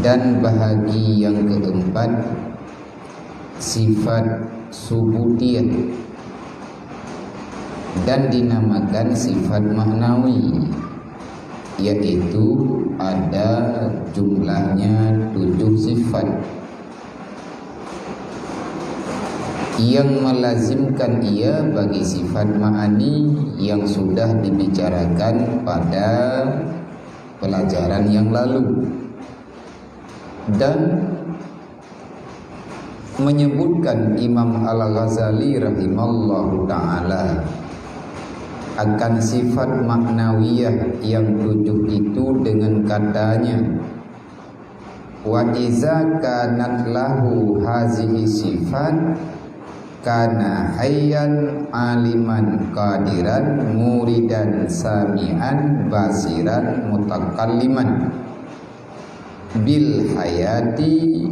Dan bahagi yang keempat, sifat subutiyah dan dinamakan sifat maknawi, yaitu ada jumlahnya 7 sifat yang melazimkan ia bagi sifat ma'ani yang sudah dibicarakan pada pelajaran yang lalu, dan menyebutkan Imam Al-Ghazali rahimallahu ta'ala akan sifat maknawiyah yang 7 itu dengan katanya, wa iza kanat lahu hazihi sifat kana hayyan aliman qadiran muridan sami'an basiran mutakalliman bil hayati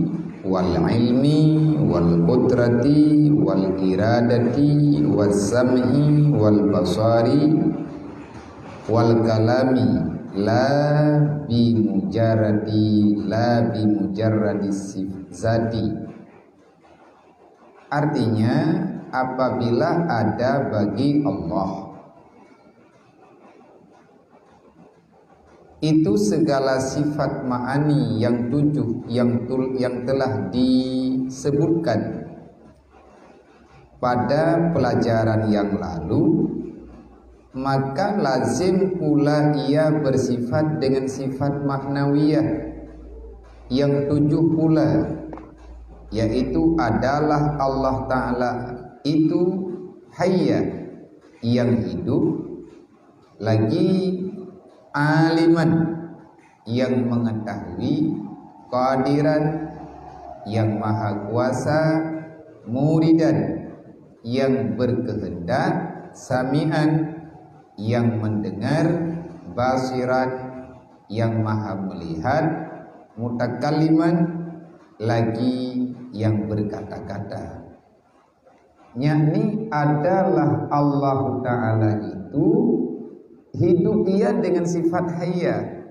wal ilmi wal qudrati wal iradati was sam'i wal basari wal kalami la bi mujarradi zati. Artinya, apabila ada bagi Allah itu segala sifat ma'ani yang 7 yang telah disebutkan pada pelajaran yang lalu, maka lazim pula ia bersifat dengan sifat maknawiyah yang 7 pula, yaitu adalah Allah Ta'ala itu hayya yang hidup, lagi aliman yang mengetahui, qadiran yang maha kuasa, muridan yang berkehendak, sami'an yang mendengar, basiran yang maha melihat, mutakalliman lagi yang berkata-kata. Yakni adalah Allah Ta'ala itu hidup ia dengan sifat hayya,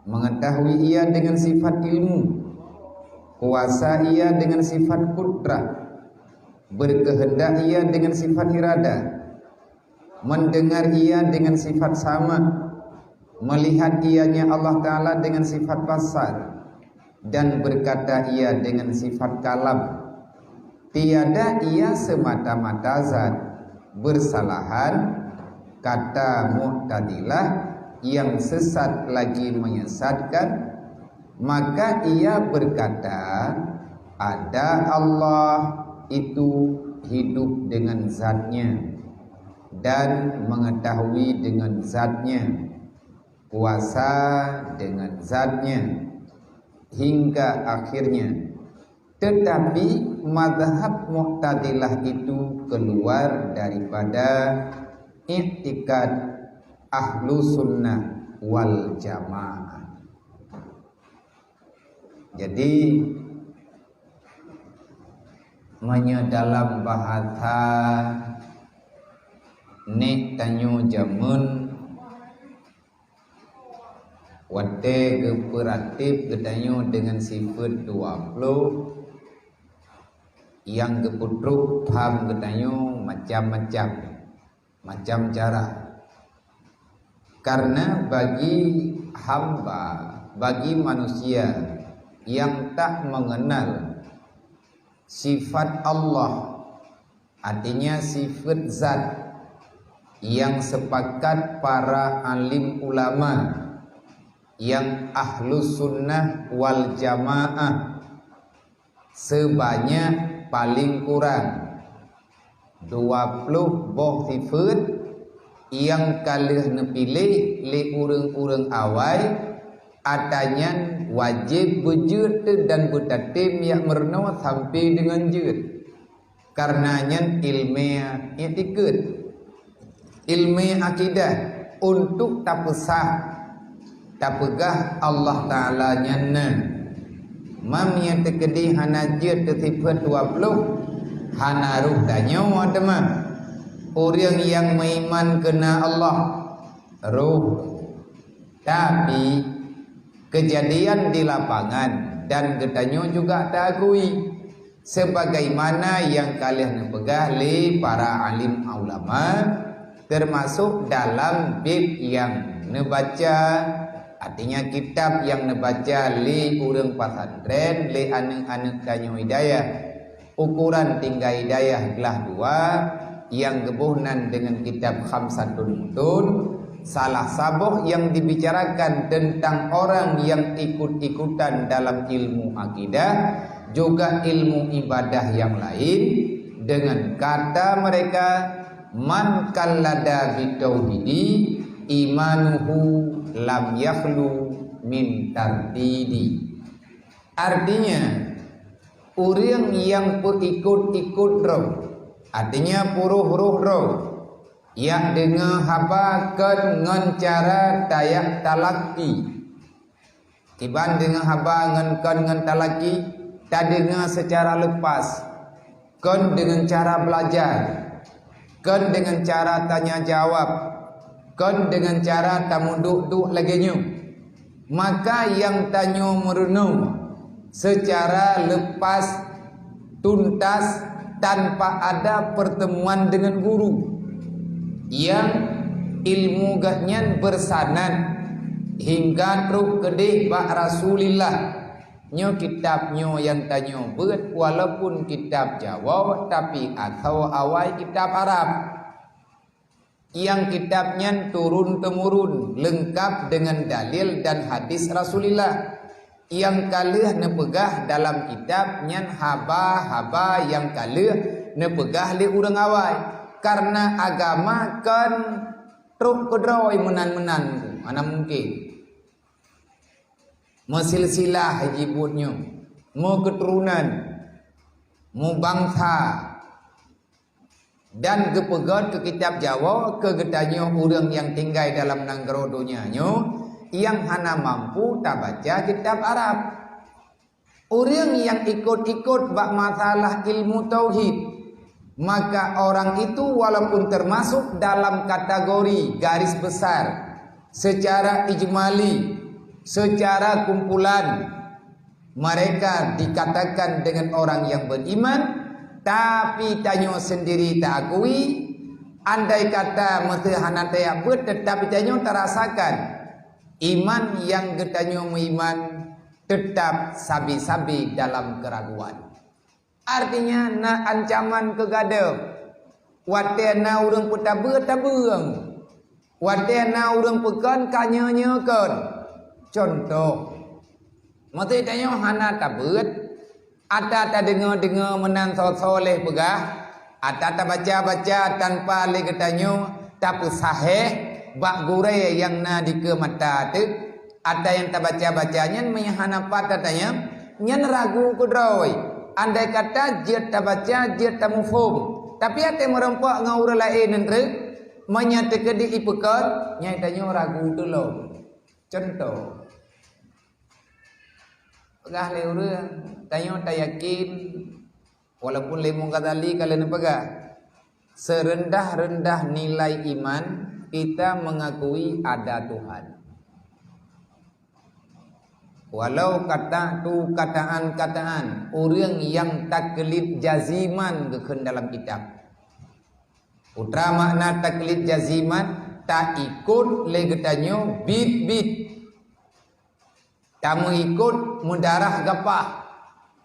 mengetahui ia dengan sifat ilmu, kuasa ia dengan sifat qudrah, berkehendak ia dengan sifat irada, mendengar ia dengan sifat sama, melihat ianya Allah Ta'ala dengan sifat basar, dan berkata ia dengan sifat kalam. Tiada ia semata-mata zat, bersalahan kata Mu'tadilah yang sesat lagi menyesatkan. Maka ia berkata ada Allah itu hidup dengan zatnya dan mengetahui dengan zatnya, kuasa dengan zatnya, hingga akhirnya. Tetapi mazhab Mu'tadilah itu keluar daripada i'tikad ahlu sunnah wal jamaah. Jadi menyedalam bahasa nek tanyo jamun wate geperatif getanyo dengan sifat 20 yang geputruk paham getanyo macam cara. Karena bagi hamba, bagi manusia yang tak mengenal sifat Allah, artinya sifat zat yang sepakat para alim ulama yang ahlus sunnah wal jamaah sebanyak paling kurang 20 boh sifat yang kalih nepilih le urang-urang awai adanya wajib berjud dan bertatim yang merno sampai dengan jud. Karenanya ilmiah etikad, ilmiah akidah untuk tak pesah tak pegah Allah Ta'ala nyana mam yang terkedi hanajir tersifat 20 hanaruh tanya wadama orang yang beriman kena Allah ruh, tapi kejadian di lapangan dan getanyo juga tak akui sebagaimana yang kalian pegah li para alim ulama, termasuk dalam bib yang nebaca, artinya kitab yang nebaca li urang pasantren li anak-anak tanyo hidayah, ukuran tinggal hidayah gelah 2 yang gebuhnan dengan kitab Khamsatun Mutun. Salah sabuh yang dibicarakan tentang orang yang ikut-ikutan dalam ilmu akidah, juga ilmu ibadah yang lain, dengan kata mereka man kallada bitauhidi imanuhu lam yakhlu min tardidi. Artinya orang yang ikut-ikut roh, artinya puruh-ruh roh, yang dengan habakan ngan cara tayak talaki, tiban dengan haba ngan talaki, tak dengan secara lepas, kan dengan cara belajar, kan dengan cara tanya jawab, kan dengan cara tamu duk lagi nyu. Maka yang tanyo merenung secara lepas tuntas tanpa ada pertemuan dengan guru, yang ilmu gatnya bersanad hingga truk kedih bak Rasulillah. Nyo kitabnyo yang tanyo beut walaupun kitab Jawa tapi atau awal kitab Arab, yang kitabnya turun temurun lengkap dengan dalil dan hadis Rasulillah, yang kalih nepegah dalam kitabnya haba yang kalih nepegah li urang awal. Karena agama kan truk kedroi menan-menan mana mungkin mesilsilah hijibutnya, mau keturunan, mau bangsa, dan kepegat ke kitab Jawa ke getanyo orang yang tinggal dalam nanggerodonya nyo, yang hana mampu tak baca kitab Arab. Orang yang ikut-ikut bak masalah ilmu tauhid, maka orang itu walaupun termasuk dalam kategori garis besar secara ijmali, secara kumpulan mereka dikatakan dengan orang yang beriman, tapi tanyo sendiri tak akui. Andai kata mesti hana tayak bet, tetapi tanyo terasakan iman yang getanyo mengiman tetap sabi-sabi dalam keraguan. Artinya na ancaman kegadep, watena urang putabe tabeung, watena urang pekan kanyenyekeun. Contoh, mesti tanyo hana tabeut, ata ta dengar menan soleh pegah, ata ta baca tanpa le getanyo tapi sahih bak gure yang na dike mata tu, ada yang ta baca-bacanya menyahana pada tanya nyan ragu kudroi. Andai kata dia tak baca, dia tak mufhum, tapi ate merempak ngaura lain nendre menyatakan di ipekan nyai tanyo ragu tu lo. Contoh, pegah le urang tanyo tak yakin walaupun lemong kadali kalian pegah serendah-rendah nilai iman kita mengakui ada Tuhan. Walau kata tu kataan orang yang taklid jaziman keken dalam kitab. Putra makna taklid jaziman tak ikut legetanyo bit. Tak mengikut mudarah gapah.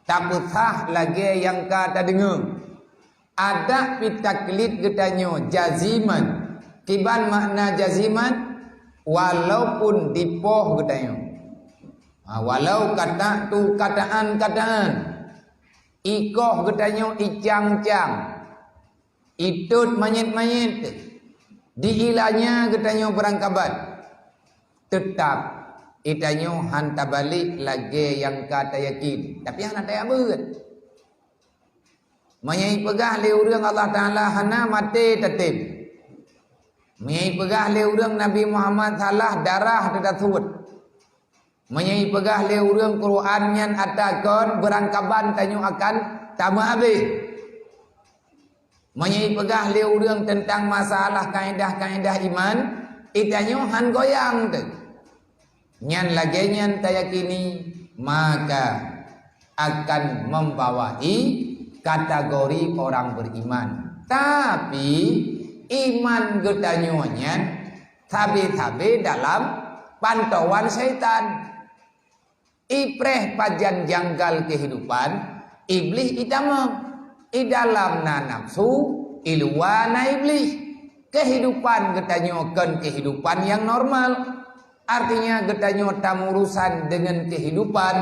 Tak usah lagi yang kata dengar. Ada pitaklid getanyo jaziman. Kiban makna jaziman walaupun dipoh getanyo. Walau kata tu kataan ikoh getanyo icang-cang, itut manyit diilanya getanyo berangkabat, tetap itanyo hantar balik lagi yang kata yakin, tapi hana tak beut. Menyai pegah le urang Allah Taala hana mati tetep. Menyai pegah le urang Nabi Muhammad salah darah tersebut. Menyai pegah le urang Quran yang atakan berangkaban tanyo akan tama habis. Menyai pegah le urang tentang masalah kaedah-kaedah iman, itanyo han goyang tu. Nyan lagi nyan tayakini maka akan membawai kategori orang beriman. Tapi iman getanyonya tabe-tabe dalam pantauan syaitan. Ipreh pajan janggal kehidupan iblis itamam i dalam nafsu iluana iblis. Kehidupan getanyokan kehidupan yang normal. Artinya getanyo tamurusan dengan kehidupan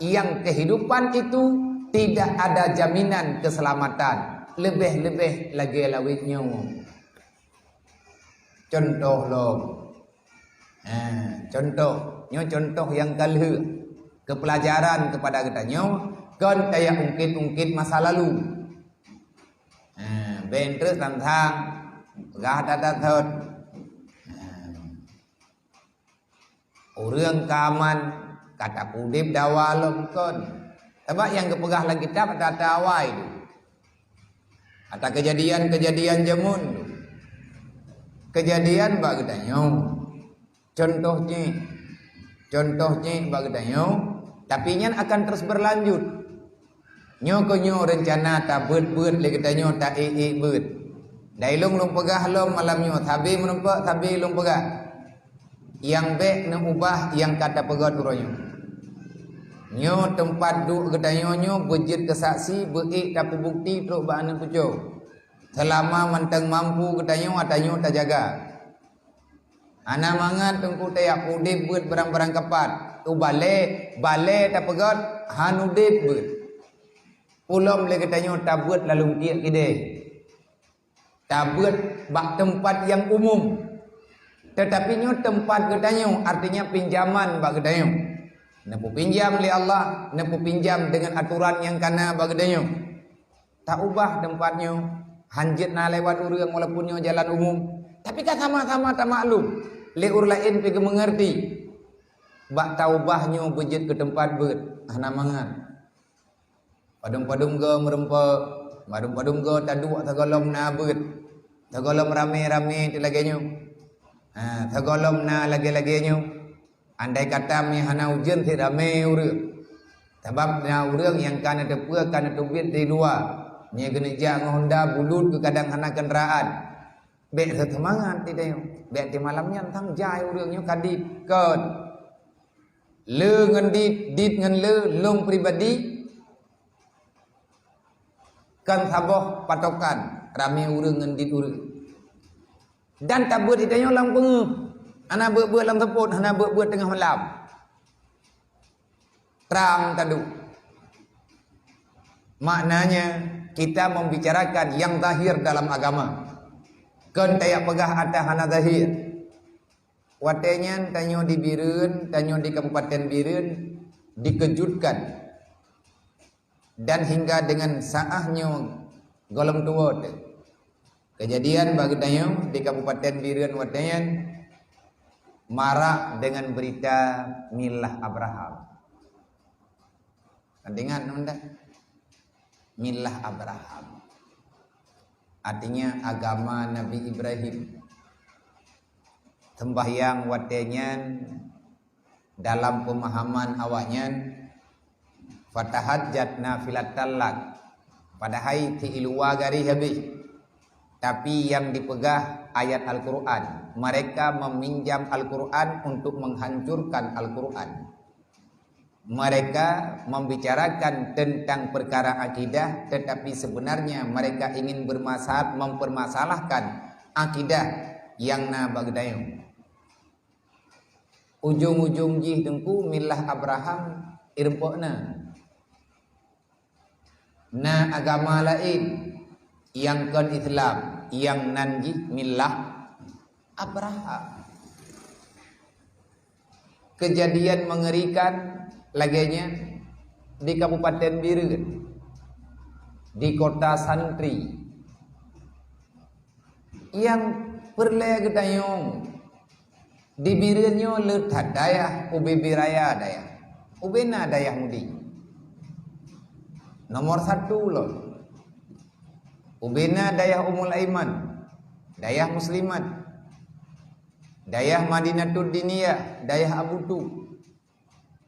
yang kehidupan itu tidak ada jaminan keselamatan. Lebih-lebih lagi lawitnya. Contoh lo. Contoh yang kalih kepelajaran kepada getanyo kan kayak ungkit-ungkit masa lalu. Bentres tentang gah dadat orang kaman kata kudip dawalom kon. Sebab yang kepegah lagi kitab ada awai tu. Ada kejadian-kejadian jamun. Kejadian bak getanyo. Contohnya bak getanyo. Tapi nyan akan terus berlanjut. Nyo rencana tak beut-beut le getanyo tak beut. Dailung lung pegah lom malam nyo tabi menumpak tabi lung pegah. Yang bek na ubah yang kata pegah turonyo. Nyo tempat duk getanyo nyo bejit kesaksi beik dapat bukti truk ba ana pucuk. Selama menteng mampu getanyo atanyo tak jaga. Ana mangat tengku tayak udip beut barang-barang kepat. Tu bale tak pegat han udip beut. Ulom le getanyo tak beut lalu tiak kide. Tabut bak tempat yang umum. Tetapi nyo tempat getanyo artinya pinjaman bak getanyo. Nepu pinjam li Allah, nepu pinjam dengan aturan yang kana bak getanyo. Tak ubah tempatnya. Hanjit na lewat urang walaupun nyo jalan umum. Tapi kan sama-sama tak maklum. Le ur lain pergi mengerti. Bak taubahnya bejit ke tempat beut. Hana mangan. Padum-padum ke merempak. Padum-padum ke taduk tagalam na beut. Tagalam rame-rame tu laganya. Tagalam na lagi-laginya. Andai kata mi hana ujian ti rame urang. Sebab na urang yang kana tepua kana tubit di luar. Nya geneja Honda bulut ke kadang hana kenderaan. Bek semangat tidak yo. Bek di malamnya tang jai urangnya kadip kan. Le ngan dit ngan le long pribadi. Kan saboh patokan rame urang ngan dit urang. Dan tak buat ditanya lang pengeup. Ana buat lang teput, ana buat tengah malam. Terang tadu. Maknanya kita membicarakan yang zahir dalam agama. Kan tayak pegah ada hana zahir. Watenya tanyo di Bireun, tanyo di Kabupaten Bireun dikejutkan. Dan hingga dengan saahnya golong tua tu. Kejadian bagi tanyo di Kabupaten Bireun watenya marah dengan berita milah Abraham. Dengar nunda? Milah Abraham. Artinya agama Nabi Ibrahim. Sembahyang watenya dalam pemahaman awaknya fatahajjatna filatallak pada hai ti ilwa gari habis. Tapi yang dipegah ayat Al-Quran. Mereka meminjam Al-Quran untuk menghancurkan Al-Quran. Mereka membicarakan tentang perkara akidah, tetapi sebenarnya mereka ingin mempermasalahkan akidah yang na bagdayo. Ujung-ujung jih tengku milah Abraham irmpokna. Na agama lain yang kan Islam, yang nanji milah Abraham. Kejadian mengerikan laginya di Kabupaten Bireun, di kota Santri, yang perle gedayong di Bireunnya letat dayah UBB Raya dayah, ubena dayah mudi. Nomor 1 loh. Ubena dayah Umul Aiman, dayah Muslimat. dayah Madinatul Diniyah, dayah Abu Tu,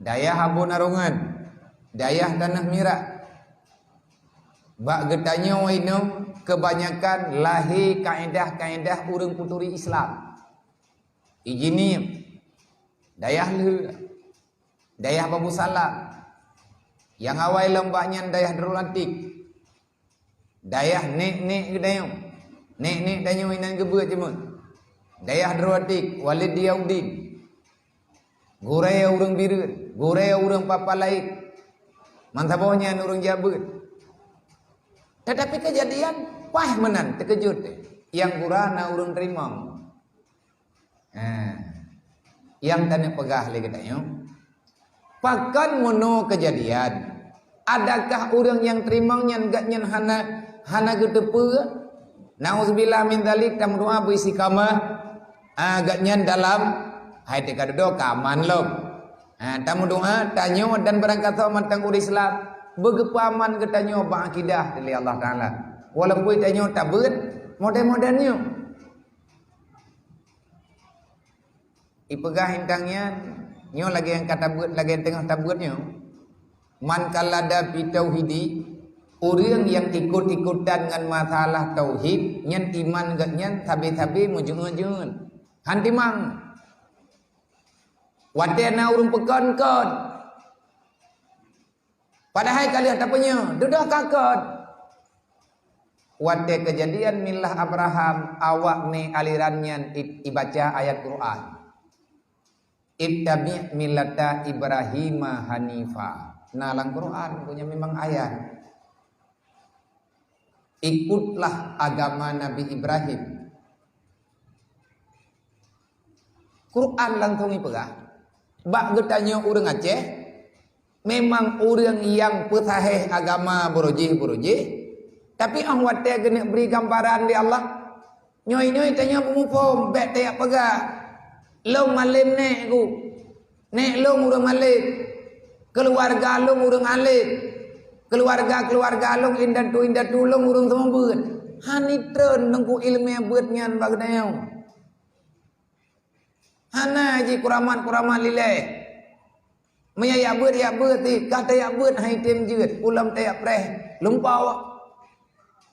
dayah Abu Narungan, dayah Tanah Mirak. Bak getanyo ino kebanyakan lahir kaedah-kaedah urang puturi Islam. Ijini dayah le, dayah Babu Salam, yang awal lembahnya dayah Darul Atik, dayah nek gedayo, nek danyo inan gebeut cemut, dayah Darul Atik, Walid Diyaudin, goraya urang bireun, goraya urang papalaik, mantabohnya urang Jabut. Tetapi kejadian pah menan terkejut yang gurana urang terima. Yang tanya pegah lagi katanya. Pakan mono kejadian. Adakah orang yang terima nyan gak nyan hana getepe? Nauzubillah min dzalik tam doa berisi kama agak nyan dalam hai teka doa kaman lom. Tamu doa tanyo dan berangkat matang ur Islam begepaman getanyo ba akidah dari Allah Taala. Walaupun tanyo tak beut model-modelnya. Ipegah hintangnya nyo lagi yang kata beut lagi yang tengah tabuatnya. Man kalada fi tauhidi, orang yang ikut-ikutan dengan masalah tauhid, nyen iman gak nyen tabe-tabe mujung-mujung. Hantimang. Wadena urung pekon-kon. Padahal kalian tak punya, dudah kakot. Wade kejadian milah Abraham awak me alirannya ibaca ayat Quran. Ittabi millata Ibrahim hanifa. Nah, dalam Quran punya memang ayat. Ikutlah agama Nabi Ibrahim. Quran langsung ipegah. Bak getanya urang Aceh. Memang orang yang petaheh agama borojih, tapi ahwat dia kena beri gambaran di Allah. Nyoi tanya pemupom, bet dia pegah. Long malim nek ku. Nek long urang malim. Keluarga long urang alim. Keluarga long indah tu long urang semua beut. Hani tren nengku ilmu beut nyan bagdayau. Hana ji kuramat lileh. Maya ya beut ti kata ya beut hai tem jeut ulam teh preh lumpau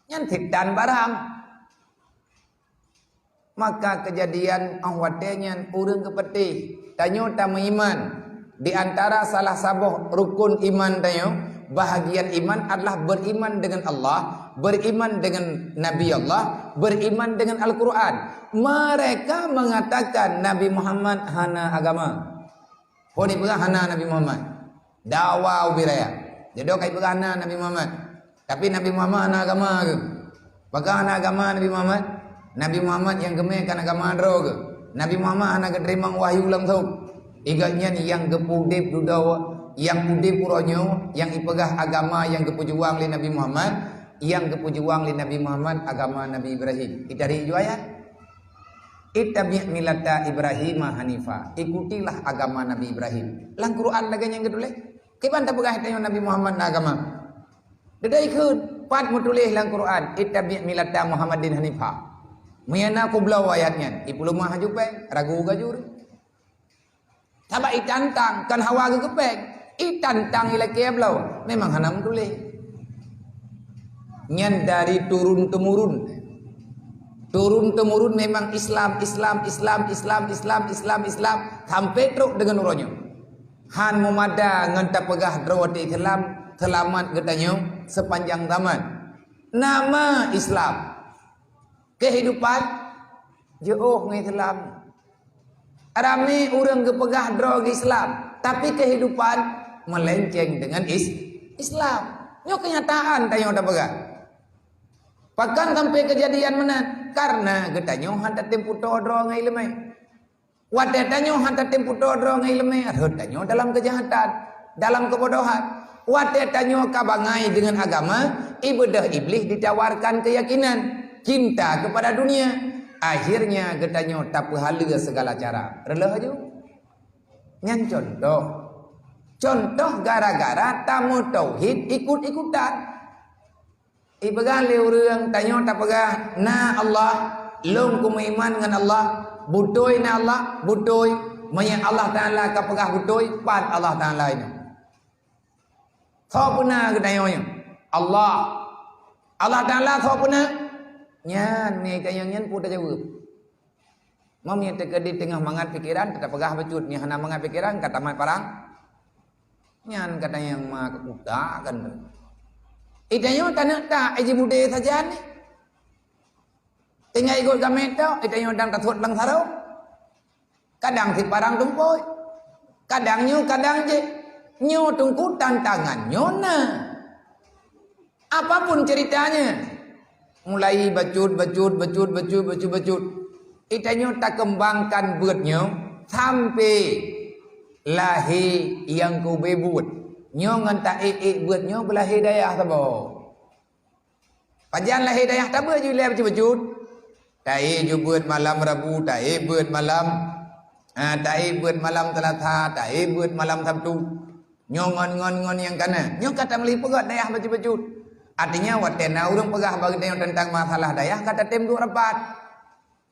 nyan dan barang. Maka kejadian ahwatenya urang kepetih tanyo ta iman di antara salah sabuh rukun iman tanyo bahagian iman adalah beriman dengan Allah, beriman dengan Nabi Allah, beriman dengan Al-Quran. Mereka mengatakan Nabi Muhammad hana agama. Honi pegah hana Nabi Muhammad. Dakwah ubiraya. Jadi kai pegah hana Nabi Muhammad. Tapi Nabi Muhammad hana agama ke? Pegah hana agama Nabi Muhammad. Nabi Muhammad yang gemekan agama andro ke? Nabi Muhammad hana keterima wahyu langsung. Iganya yang gepudip dudawa, yang pudip puronyo, yang ipegah agama yang kepujuang li Nabi Muhammad, yang kepujuang li Nabi Muhammad agama Nabi Ibrahim. Dari ayat Ittabi' millata Ibrahim hanifa. Ikutilah agama Nabi Ibrahim. Lang Quran lagi yang kedua. Kiban tak pegah tanya Nabi Muhammad agama. Deda ikut pat mutulih lang Quran. Ittabi' millata Muhammadin hanifa. Muyana kublau ayatnya. Ipulu mah jupe ragu gajur. Sabak itantang kan hawa gegepek. Itantang ila keblau. Memang hanam tulih. Nyan dari turun temurun. Turun temurun memang Islam sampai teruk dengan uronyo. Han mumada nganta pegah drawati selamat getanyo sepanjang zaman. Nama Islam. Kehidupan jauh ngai Islam. Rame orang gepegah draw Islam, tapi kehidupan melenceng dengan Islam. Nyo kenyataan tayo dah pegah. Pakan sampai kejadian menan karena getanyo hantar tempu todro ngai lemai. Wadetanyo hantar tempu todro ngai lemai. Getanyo dalam kejahatan, dalam kebodohan. Wadetanyo kabangai dengan agama, ibadah iblis ditawarkan keyakinan, cinta kepada dunia. Akhirnya getanyo tak pahala segala cara. Relah aja. Nyan contoh gara-gara tamu tauhid ikut-ikutan. Ibegah le urang tanyo tak pegah na Allah long ku iman dengan Allah butoi na Allah butoi maya Allah Taala ka pegah butoi pat Allah Taala ini tho puna kedayonya Allah Taala tho puna nyan ni kayang nyan puta jawab mami teka di tengah mangat pikiran kata pegah becut ni hana mangat pikiran kata mat parang nyan kata yang ma kuta kan idayo tanah ta aji bude saja ni tinggal ikut gamet tau idayo dang tathut lang sarau kadang si parang tumpoi kadang je nyo tungku tantangan nyona apapun ceritanya mulai bacut itanyo tak kembangkan buatnya sampai lahir yang ku bebut nyo nganta buatnya belahi dayah tabo pajan lahir dayah tabo ju le bacut tai ju buat malam Rabu tai buat malam tai buat malam Selasa tai buat malam Sabtu nyo ngon yang kana nyo kata meli pegat dayah bacut artinya watena urang pegah bagi tentang masalah dayah kata tem 2 rapat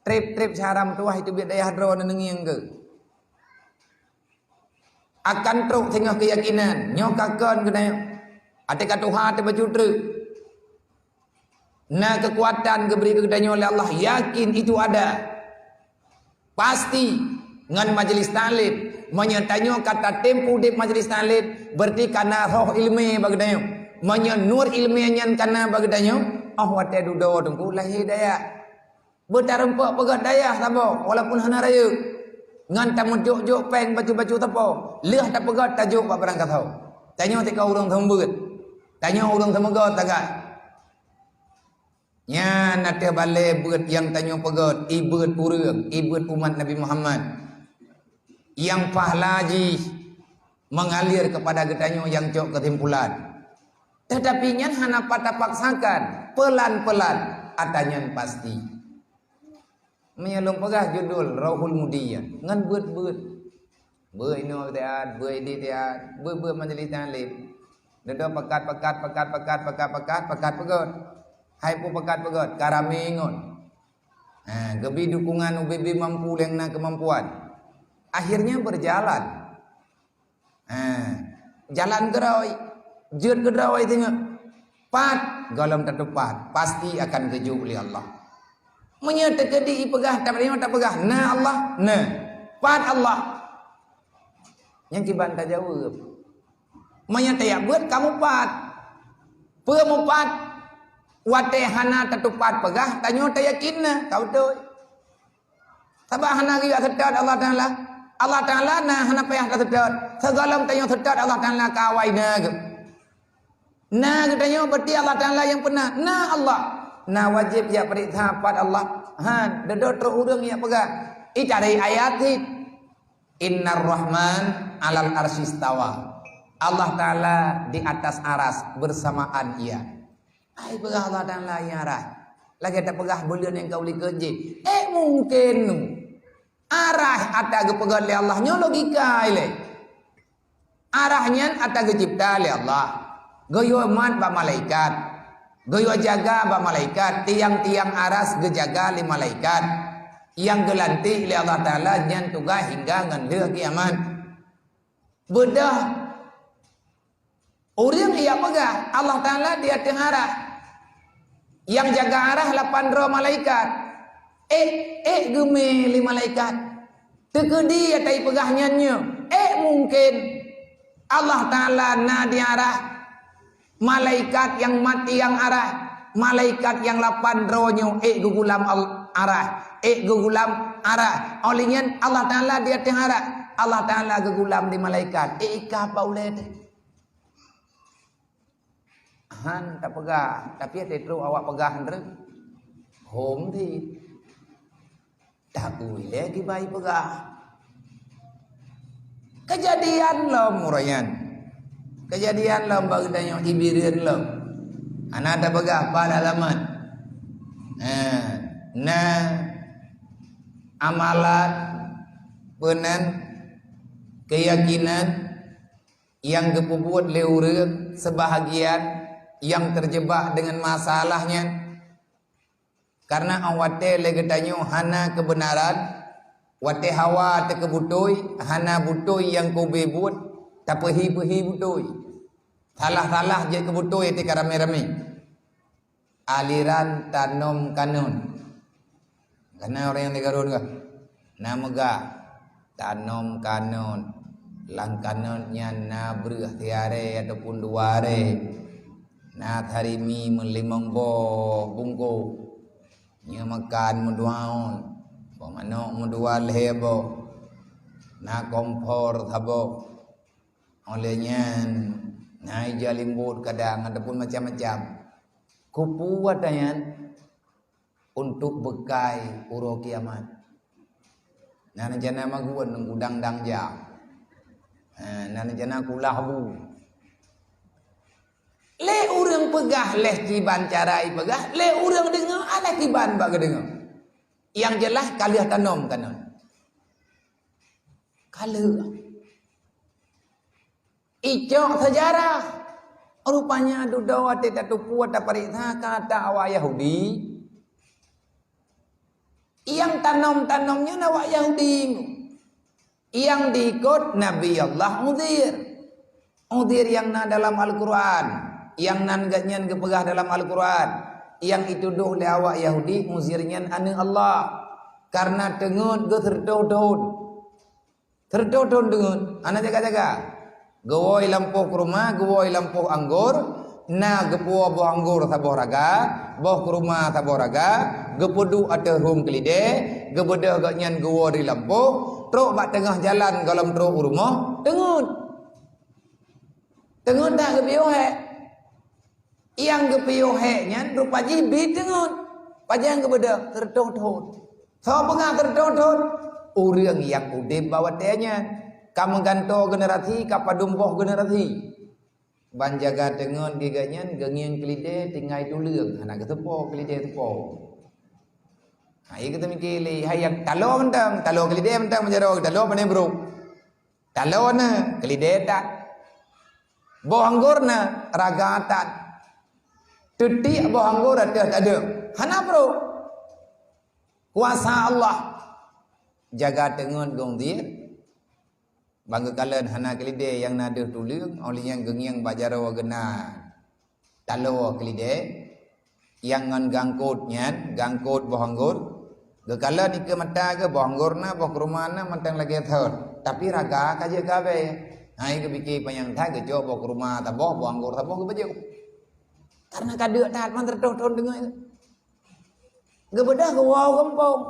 trip syaram tuah itu biar dayah drone nengiang ke akan truk tengah keyakinan nyokakan kena ada kata Tuhan ada baju truk nah kekuatan keberi kepadanya oleh Allah yakin itu ada pasti ngan majelis talib menyertanya kata tempu di majelis talib berarti karena roh ilmi bagdanya menyenur ilmiahnya karena bagdanya wate dudo tunggu lahir daya bertarempak pegat daya tabo walaupun hana raya ngan tamu jok peng baju tapo leh tak pegat tajuk pak barang katau tanya tika urang thembut tanya urang themaga tagak nya nate bale beut yang tanya pegat ibeut urang ibeut umat Nabi Muhammad yang pahlaji mengalir kepada getanyo yang jok kesimpulan tetapi nyan hana patah paksakan pelan-pelan atanyan pasti menyelong pegah judul Rauhul Mudiyah ngan beut beui no teat beui di teat beut majelis talib dedo pekat pegat hai pu pegat karamingon gebi dukungan ubibi mampu lengna kemampuan akhirnya berjalan jalan geroi jut geroi tengok pat galam tepat pasti akan keju oleh Allah menyatakan di pegah tak pegah na Allah na pat Allah yang kiban tak jawab menyatakan buat kamu pat pemu pat wate hana tetupat pegah tanyo tak yakin na kau tu sabah hana giga sedot Allah Taala na hana payah ka sedot segalam tanyo sedot Allah Taala kawai na tanyo berarti Allah Taala yang pernah na Allah na wajib ya perintah pada Allah dedo terurang ya pegah icari ayat innar rahman alal arsistawa Allah Taala di atas aras bersamaan ia ai pegah Allah Taala ya arah lagi ada pegah bulan yang kau likerje mungkin arah ata ge pegah le Allah nyo logika ile arahnya ata ge cipta le Allah goyo mat ba malaikat goyo jaga ba malaikat tiang-tiang aras gejaga li malaikat yang gelanti li Allah Taala nyan tugas hingga ngan kiamat bedah orang ia pegah Allah Taala dia arah yang jaga arah 8 roh malaikat geme li malaikat tekedi atai pegahnya mungkin Allah Taala na di arah malaikat yang mati yang arah malaikat yang 8 rohnya gugulam arah gugulam arah olehnya Allah Taala dia arah Allah Taala gugulam di malaikat ika paulet han tak pegah tapi tetru awak pegah ndre hom thi tak boleh dibai pegah kejadian lo murayan kejadian lo bagdanya ibirin lo ana ada pegah pada alamat amalan penan keyakinan yang kepubuat leureuh sebahagian yang terjebak dengan masalahnya karena awate legetanyo hana kebenaran Wate hawa te kebutoi, hana butoi yang kau bebut, tak pehi butoi. Salah je kebutoi te karame-rame. Aliran tanom kanun. Karena orang yang digarun ke? Nama ga tanom kanun. Lang kanunnya na berah tiare ataupun duare. Na tarimi melimang bo bungko. Nya makan menduaon. Bo manok mendual hebo. Na kompor thabo. Olehnya na jalimbut kadang ataupun macam-macam. Kupuat ayan untuk bekai uro kiamat. Nah jana maguan nang gudang dang jam. Nah jana kulahu. Le urang pegah leh kiban carai pegah, le urang dengar ala kiban bag dengar. Yang jelas kaliah tanom kanon. Kala icok sejarah rupanya dudawa tidak tupu ada perintah kata awak Yahudi yang tanam-tanamnya awak Yahudi yang diikut Nabi Allah Udir yang na dalam Al-Quran yang nan ganyan kepegah dalam Al-Quran yang dituduh oleh awak Yahudi muzirnya anu Allah karena dengut ge terdodon dengut anak jaga-jaga gawai lampuh kurma, gawai lampuh anggur, na gepuah buah anggur sabuh raga, buah kurma sabuh raga, gepudu ada rum kelide, gebedah ganyan gawa di lampuh, truk bak tengah jalan dalam truk rumah, dengut tak gepiuh hek, yang gepiuh heknya rupa jibit dengut, pajang gebedah terdodon, so pengah terdodon, orang yang udah bawa tianya. Kamu ganto generasi kapadumpoh generasi banjaga dengan giganyan gengian kelide tinggai tulung anak ketepo kelide tepo hai kita mikir hayang talo mentang talo kelide mentang menjaro talo pane bro talo na kelide tak boh anggur na raga tak tuti boh anggur ada tak ada hana bro kuasa Allah jaga dengan gong dia bangga kalian hana kelide yang nada tulung oleh yang gengiang bajaro gena talo kelide yang ngan gangkut bohanggur gekala ni ke mata ke bohanggurna boh rumahna mentang lagi thor tapi raga kaje kabe hai ke biki panyang tha ke jo boh rumah ta boh bohanggur ta boh ke baju karena kadek tat man terton dengai gebedah ke wow kampung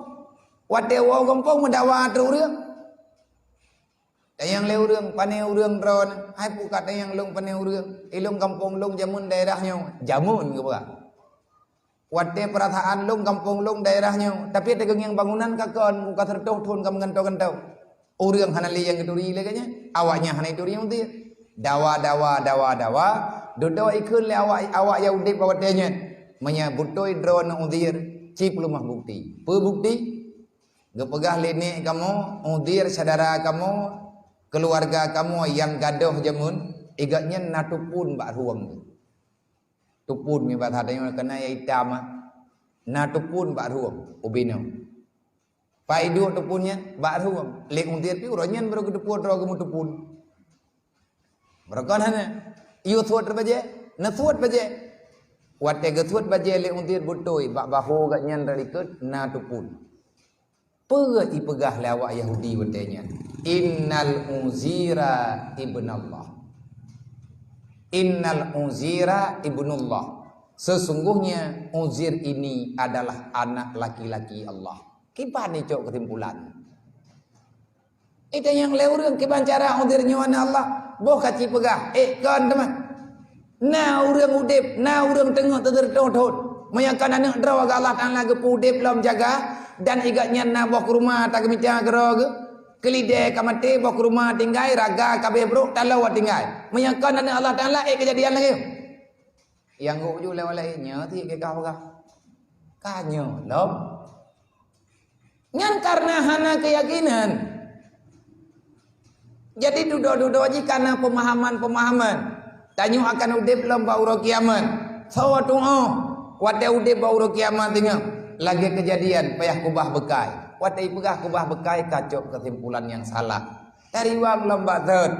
wate wow kampung mendawa terurang yang leurang pane urang dron hai pu kata yang long pane urang ilung kampung long jamun daerahnya jamun ke ba wate perataan long kampung long daerahnya tapi tegeng yang bangunan kakon muka tertoh thun kam ngantau urang hanali yang geduri leganya awaknya hanai duri yang dia dawa dodo ikun le awak Yahudi bawatnya menyabutoi dron udir cip lumah bukti gepegah lene kamu udir saudara kamu keluarga kamu yang gadoh jamun igatnya natupun bak ruang tupun mi bat hadanya kena ya hitam natupun bak ruang ubino paidu tupunnya bak ruang lek untir pi uronyan baru kedepun ro gemu tupun berakon hana iu thuat baje na thuat baje wate ge thuat baje lek untir butoi bak bahu gatnyan raliket natupun pegah ipegah lawak Yahudi watenya innal uzira ibnallah sesungguhnya Uzir ini adalah anak laki-laki Allah kipan ni cok kesimpulan itu yang leurang kipan cara Uzir nyawana Allah boh kaci pegah kan teman na urang udip na urang tengah tertodot mayakan anak drawa Allah Taala gepu udip lam jaga dan igatnya na boh rumah tak gemita gerog kelide kamate boh rumah tinggai raga kabeh bro talau tinggai menyangkan dan Allah Taala kejadian lagi yang gua ju lewat nya ti ke kau kanyo lom ngan karena hana keyakinan jadi dudo aja karena pemahaman tanyu akan udip lam bauro kiamat sawatu wate udip bauro kiamat tinggal lagi kejadian payah kubah bekai watai pegah kubah bekai kacok kesimpulan yang salah. Dari wang lembak third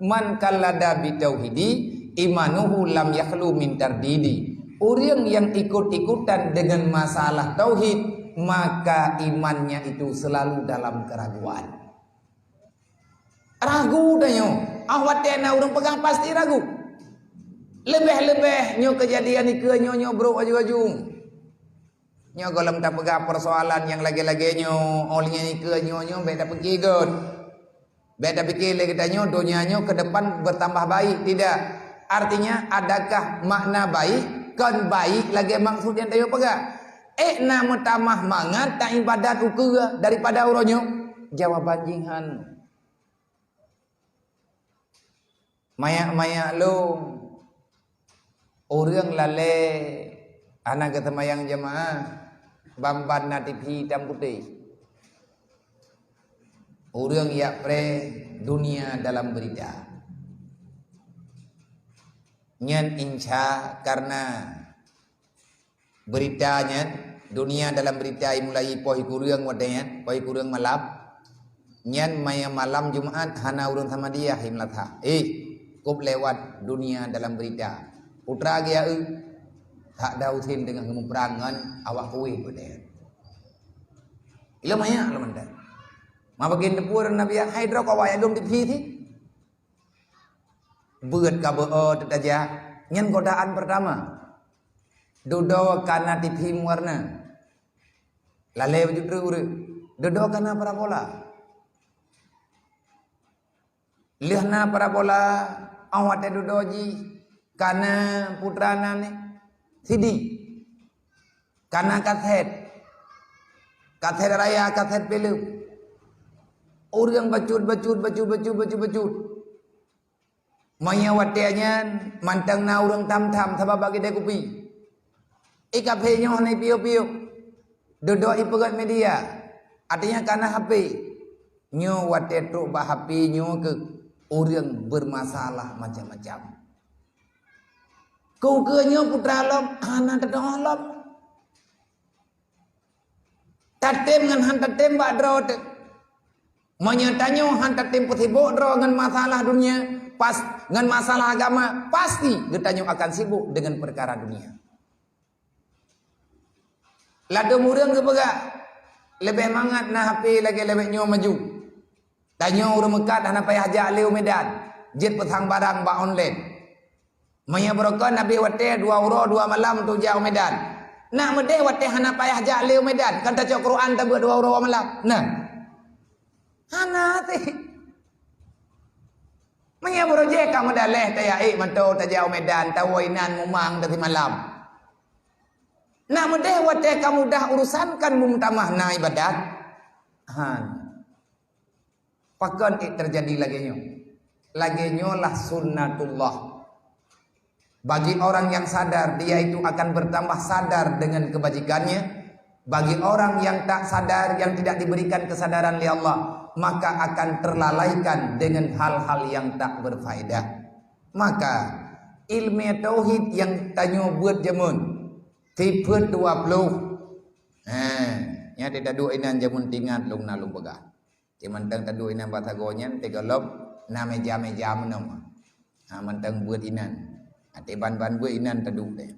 man kallada bitauhidi imanuhu lam yakhlu min tardidi. Orang yang ikut-ikutan dengan masalah tauhid, maka imannya itu selalu dalam keraguan. Ragu dah nyo. Awak tena orang pegang pasti ragu. Lebih-lebih nyo kejadian ni ke nyo bro aju-aju. Nyo golem tak pegang persoalan yang lagi-lagi nyo olehnya ni ke nyo beda pergi god. Beda fikir lagi tanya dunia nyo ke depan bertambah baik tidak. Artinya adakah makna baik kan baik lagi maksud yang tayo pegang. Nama tamah mangat tak ibadat ukur daripada uronyo. Jawaban jinghan. Maya lo orang lale anak ketemayang jemaah bamban na TV hitam putih. Orang yang pre dunia dalam berita. Nyan insya karena beritanya dunia dalam berita mulai pohi kurang wadanya, pohi kurang malam. Nyan maya malam Jumat hana urun sama dia himlatha. Kup lewat dunia dalam berita. Putra dia tak dautin dengan kemuperangan awak kuih wadanya. Ila maya lamanda. Ma bagian depur Nabi Haidro kawai agam di piti. Beut ka beo tetaja. Nyan godaan pertama. Dodo kana TV warna. Lale bujudru. Dodo kana parabola. Lihna parabola awate dodoji kana putrana ni CD. Kana kaset. Kaset raya kaset film. Orang bacut. Maya watianya mantang na orang tam-tam sabab bagi dia kopi. Ika penyo ni pio-pio. Duduk ipegat media. Artinya karena HP. Nyo watetu bah HP nyo ke orang bermasalah macam-macam. Kau ke nyo putra lom anak tedolom. Tatem ngan han tatem bak drot. Menyatanyo hantar tempo sibuk dengan masalah dunia, pas dengan masalah agama, pasti getanyo akan sibuk dengan perkara dunia. Lado murang ke pegak, lebih mangat na HP lagi lebih nyo maju. Tanyo urang mekat hana payah ajak leu Medan, jet petang barang ba online. Maya berokon Nabi wate 2 euro 2 malam tu jauh Medan. Nak medeh wate hana payah ajak leu Medan, kan ta Quran ta 2 euro malam. Nah, hana ti. Maya broje kamu daleh taya manto ta jauh Medan ta wainan mumang tadi malam. Nak medeh wate kamu dah urusankan mumtamah na ibadat. Han. Pakon terjadi lagi nyo. Lagi nyo lah sunnatullah. Bagi orang yang sadar, dia itu akan bertambah sadar dengan kebajikannya. Bagi orang yang tak sadar, yang tidak diberikan kesadaran oleh Allah, maka akan terlalaikan dengan hal-hal yang tak berfaedah. Maka ilmu tauhid yang tanyo buat jamun tipe 20. Ya tidak dua inan jamun tingat lung nalung begah. Mantang tadu inan batagonyan tegalop na meja-meja menom. Mantang buat inan. Ate ban-ban buat inan tadu deh.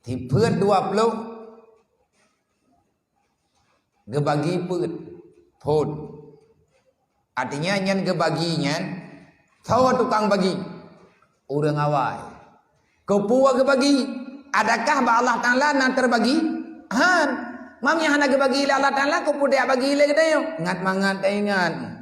Tipe 20 gebagi put pun. Artinya nyan gebaginya tahu tukang bagi orang awai. Kepua gebagi. Adakah ba Allah Taala nak terbagi? Han. Mamnya hana gebagi Allah Taala ko pude bagi le gadayo. Ngat mangat ingat.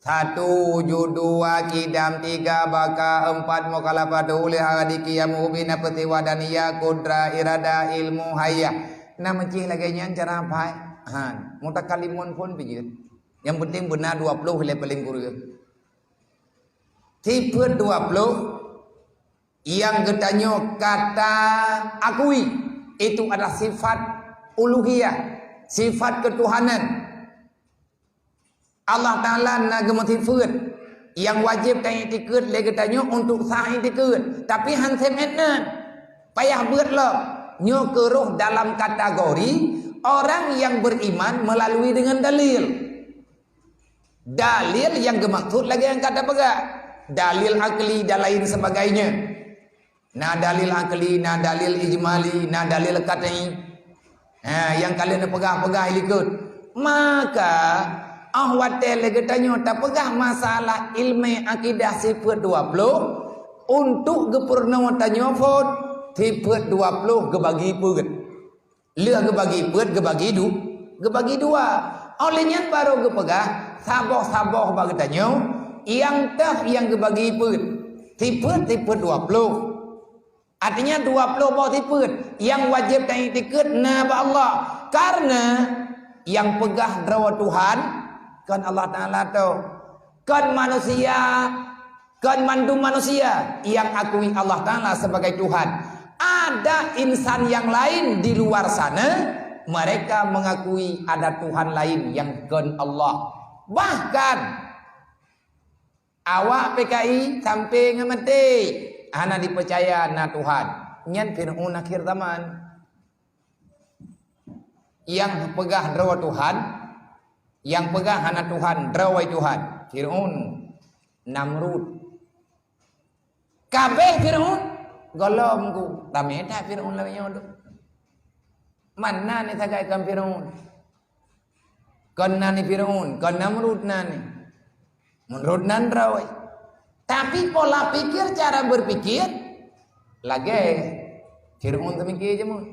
1 7 2 kidam 3 baka 4 mukalafatu li hadiki ya mubina petiwadaniya kudra irada ilmu hayya. Nama cih lagi nyan cara apa? Han, mutakalimun pun bijir. Yang penting benar 20 le paling kurang. Tipe 20 yang getanyo kata akui itu adalah sifat uluhiyah, sifat ketuhanan. Allah Taala nagemati fut yang wajib tanya tikut le getanyo untuk sah tikut. Tapi han semetna payah beut lo. nyo keruh dalam kategori orang yang beriman melalui dengan dalil. Dalil yang gemaksud lagi yang kata pegak. Dalil akli dan lain sebagainya. Nah dalil akli, nah dalil ijmali, nah dalil qat'i. Yang kalian pegah-pegah ikut. Maka ahwatel lagi tanya tak pegah masalah ilmu akidah sifat 20 untuk gepurna tanya fot sifat 20 gebagi peut. Leh gebagi peut gebagi dua. Olehnya baru gepegah saboh-saboh bagi tanya yang tah yang gebagi peut sifat 20. Artinya 20 bawah sifat yang wajib dan itikad naba Allah. Karena yang pegah drawa Tuhan kan Allah Ta'ala tu kan manusia kan mandu manusia yang akui Allah Ta'ala sebagai Tuhan. Ada insan yang lain di luar sana mereka mengakui ada Tuhan lain yang kan Allah. Bahkan awak PKI sampai ngemeti ana dipercaya na Tuhan nyan Fir'aun akhir zaman yang pegah drawa Tuhan, yang pegah hana Tuhan, drawai Tuhan. Fir'aun, Namrud. Kabeh Fir'aun, golom ku. Tameta Fir'aun lamanya tu. Mana ni sagai kan Fir'aun? Kon nani Fir'aun, kon Namrud nani. Menurut nan drawai. Tapi pola pikir, cara berpikir, lagi Fir'aun tu mikir je mu.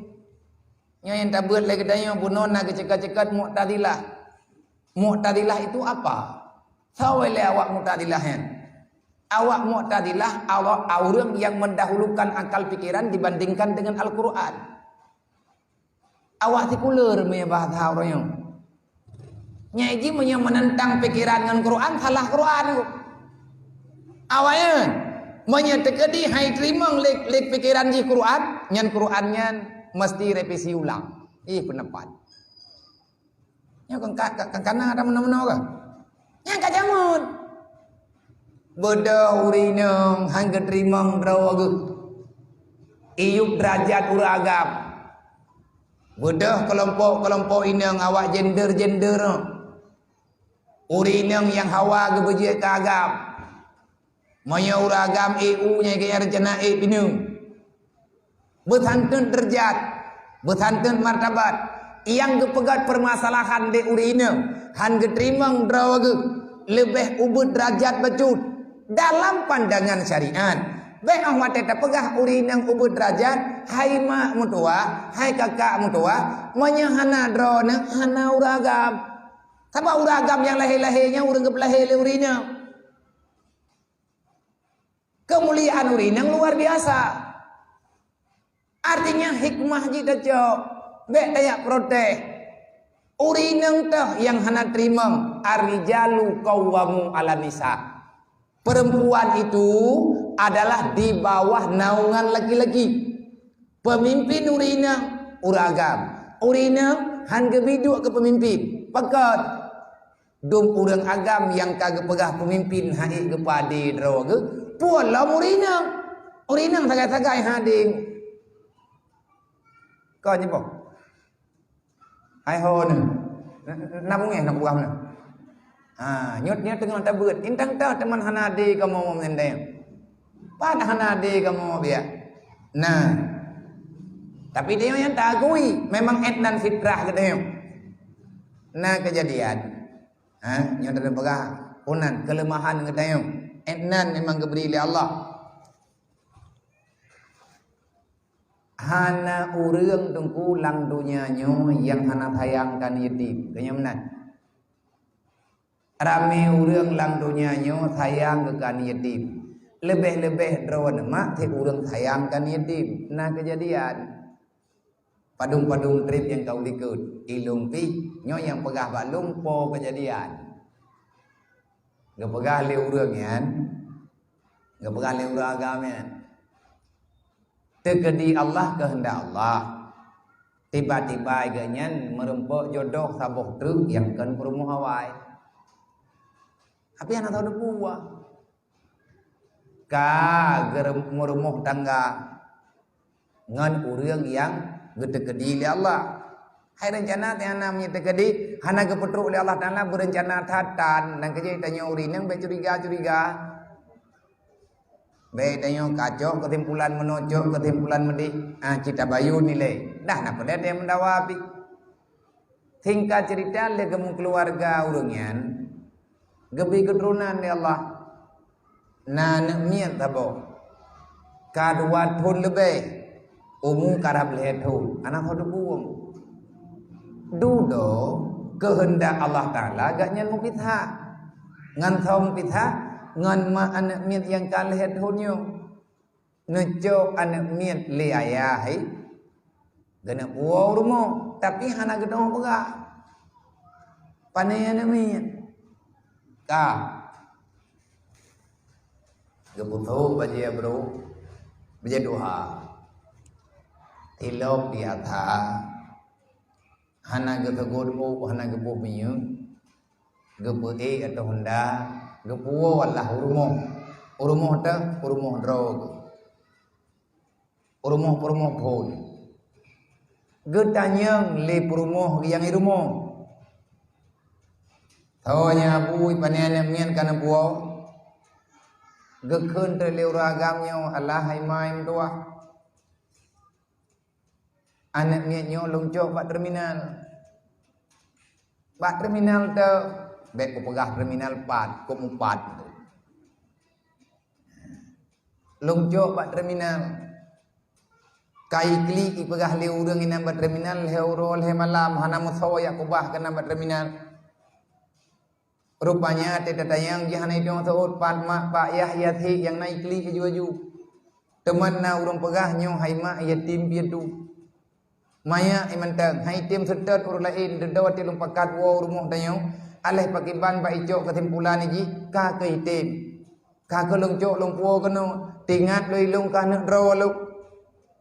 Yang tak buat lagi daya bunuh nak cekat-cekat Mu'tazilah. Mu'tazilah itu apa? Sawale awak Mu'tazilah kan? Awak Mu'tazilah awak orang yang mendahulukan akal pikiran dibandingkan dengan Al-Quran. Awak sekuler punya bahasa orangnya. Nyaji punya menentang pikiran dengan Quran salah Quran. Awaknya menyetekedi hai terima lek pikiran di Quran, nyan Qurannya mesti revisi ulang. Pendapat. Ya kan kana ada mana-mana ke? Yang ka jamun. Bodoh urinang hang ketrimang draw ge. Iup derajat uragam. Bodoh kelompok-kelompok inang awak gender-gender. Urinang yang hawa ge beje ka agam. Maya uragam EU nya ke rencana pinung. Bertantun derajat, bertantun martabat, yang gepegat permasalahan de urina, han getrimang drawaga, lebih ubud derajat becut dalam pandangan syariat. Beh ahwat tak pegah urinang ubud derajat, hai mak mutua, hai kakak mutua, menyahana drona hana uragam. Sebab uragam yang lahir-lahirnya urang gepelahir urina. Kemuliaan urinang luar biasa. Artinya hikmah jita cok. Bek dayak protes. Urinang tah yang hana terima. Arijalu qawwamu ala nisa. Perempuan itu adalah di bawah naungan laki-laki. Pemimpin urinang uragam. Urinang han gebiduk ke pemimpin. Pekat. Dum urang agam yang kagak pegah pemimpin hai gepade drawaga. Pualah urinang. Urinang sagai-sagai hading. Kau ni pun, hai ho ni, nak bunga nak buah mana? Nyutnya tengah tak berat. Intang tahu teman hanade kamu mau mendeng, pada hanade kamu biar. Nah, tapi dia yang tak akui, memang etnan fitrah katanya. Nah kejadian, nyut ada pegah, unan kelemahan katanya. Etnan memang diberi oleh Allah. Hana urang tungku lang dunianyo yang hana sayangkan yatim. Kaya menan. Rame urang lang dunianyo sayang kekan yatim. Lebih-lebih drawan mak ti urang sayangkan yatim. Nah kejadian. Padung-padung trip yang kau likut. Ilung pi nyo yang pegah balung po kejadian. Gak pegah le urang yan. Gak pegah le urang agama. Tegedi Allah kehendak Allah. Tiba-tiba ganyan merempok jodoh saboh truk yang kan perumuh hawai. Apa yang tahu debuah? Ka merumuh tangga ngan urang yang getekedi oleh Allah. Hai rencana ti ana punya tekedi, hana gepetruk oleh Allah Taala berencana tatan dan kerja tanya uri nang be curiga-curiga. Be tanya kacau kesimpulan menojok kesimpulan medih. Cita bayu nilai. Dah napa dia mendawapi. Tingkat cerita le gemu keluarga urungian. Gebi keturunan ya Allah. Nak miat tabo. Kadua thun lebih. Umum karab lehetun. Anak hodu buang. Dudo kehendak Allah Taala gaknya mupitha. Ngan thau mupitha ngan ma anak miat yang kalehet hunyo. Nejo anak miat le ayahai. Gana buau rumah tapi hana gedong pegak. Panai anak miat. Ka. Gebutuh baca bro. Baca doa. Tilok di atas. Hana getegur o hana gebu miyu. Gebu atau Honda. Gebu Allah urumoh. Urumoh ta urumoh drog. Urumoh pun. Getanyang le perumoh yang irumoh. Tawanya bui panen mian kana buau. Gekun terleu ragamnya Allah hai main tua. Anak miannya longcok pak terminal. Pak terminal tu bek ku pegah terminal 4, ku 4. Longcok pak terminal. Kai kli i pegah le urang ina ba terminal he urol he malam hana musawa ya kubah kana ba terminal. Rupanya teta tayang jahana itu saud pat mak pak Yahya thi yang naik kli ke juju. Teman na urang pegah nyo hai mak yatim piatu. Maya imantang hai tim setet ur lain dedawat ti lumpakat wo rumah dayo. Aleh pakiban ba icok kesimpulan ji ka ke itim. Ka ke longcok longpuo keno tingat loi long kana dro lu.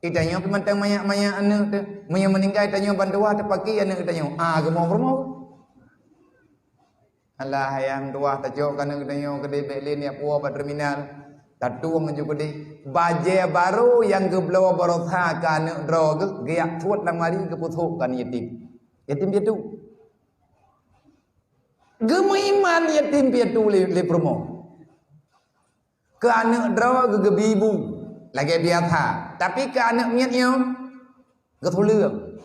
Itanya pemantang maya anu tu. Maya meninggal tanya bantua tepaki anu tanya. Gemau-gemau. Allah yang dua tajok kana tanya gede belin ya puo ba terminal. Tatu menju gede. Baje baru yang geblawa barotha kana dro geak thuat lamari keputhuk kan yatim. Yatim piatu. Gemaiman yatim piatu le promo. Ke anu dro gebibu. Lagi biasa. Tapi ke anak miatnya getulung.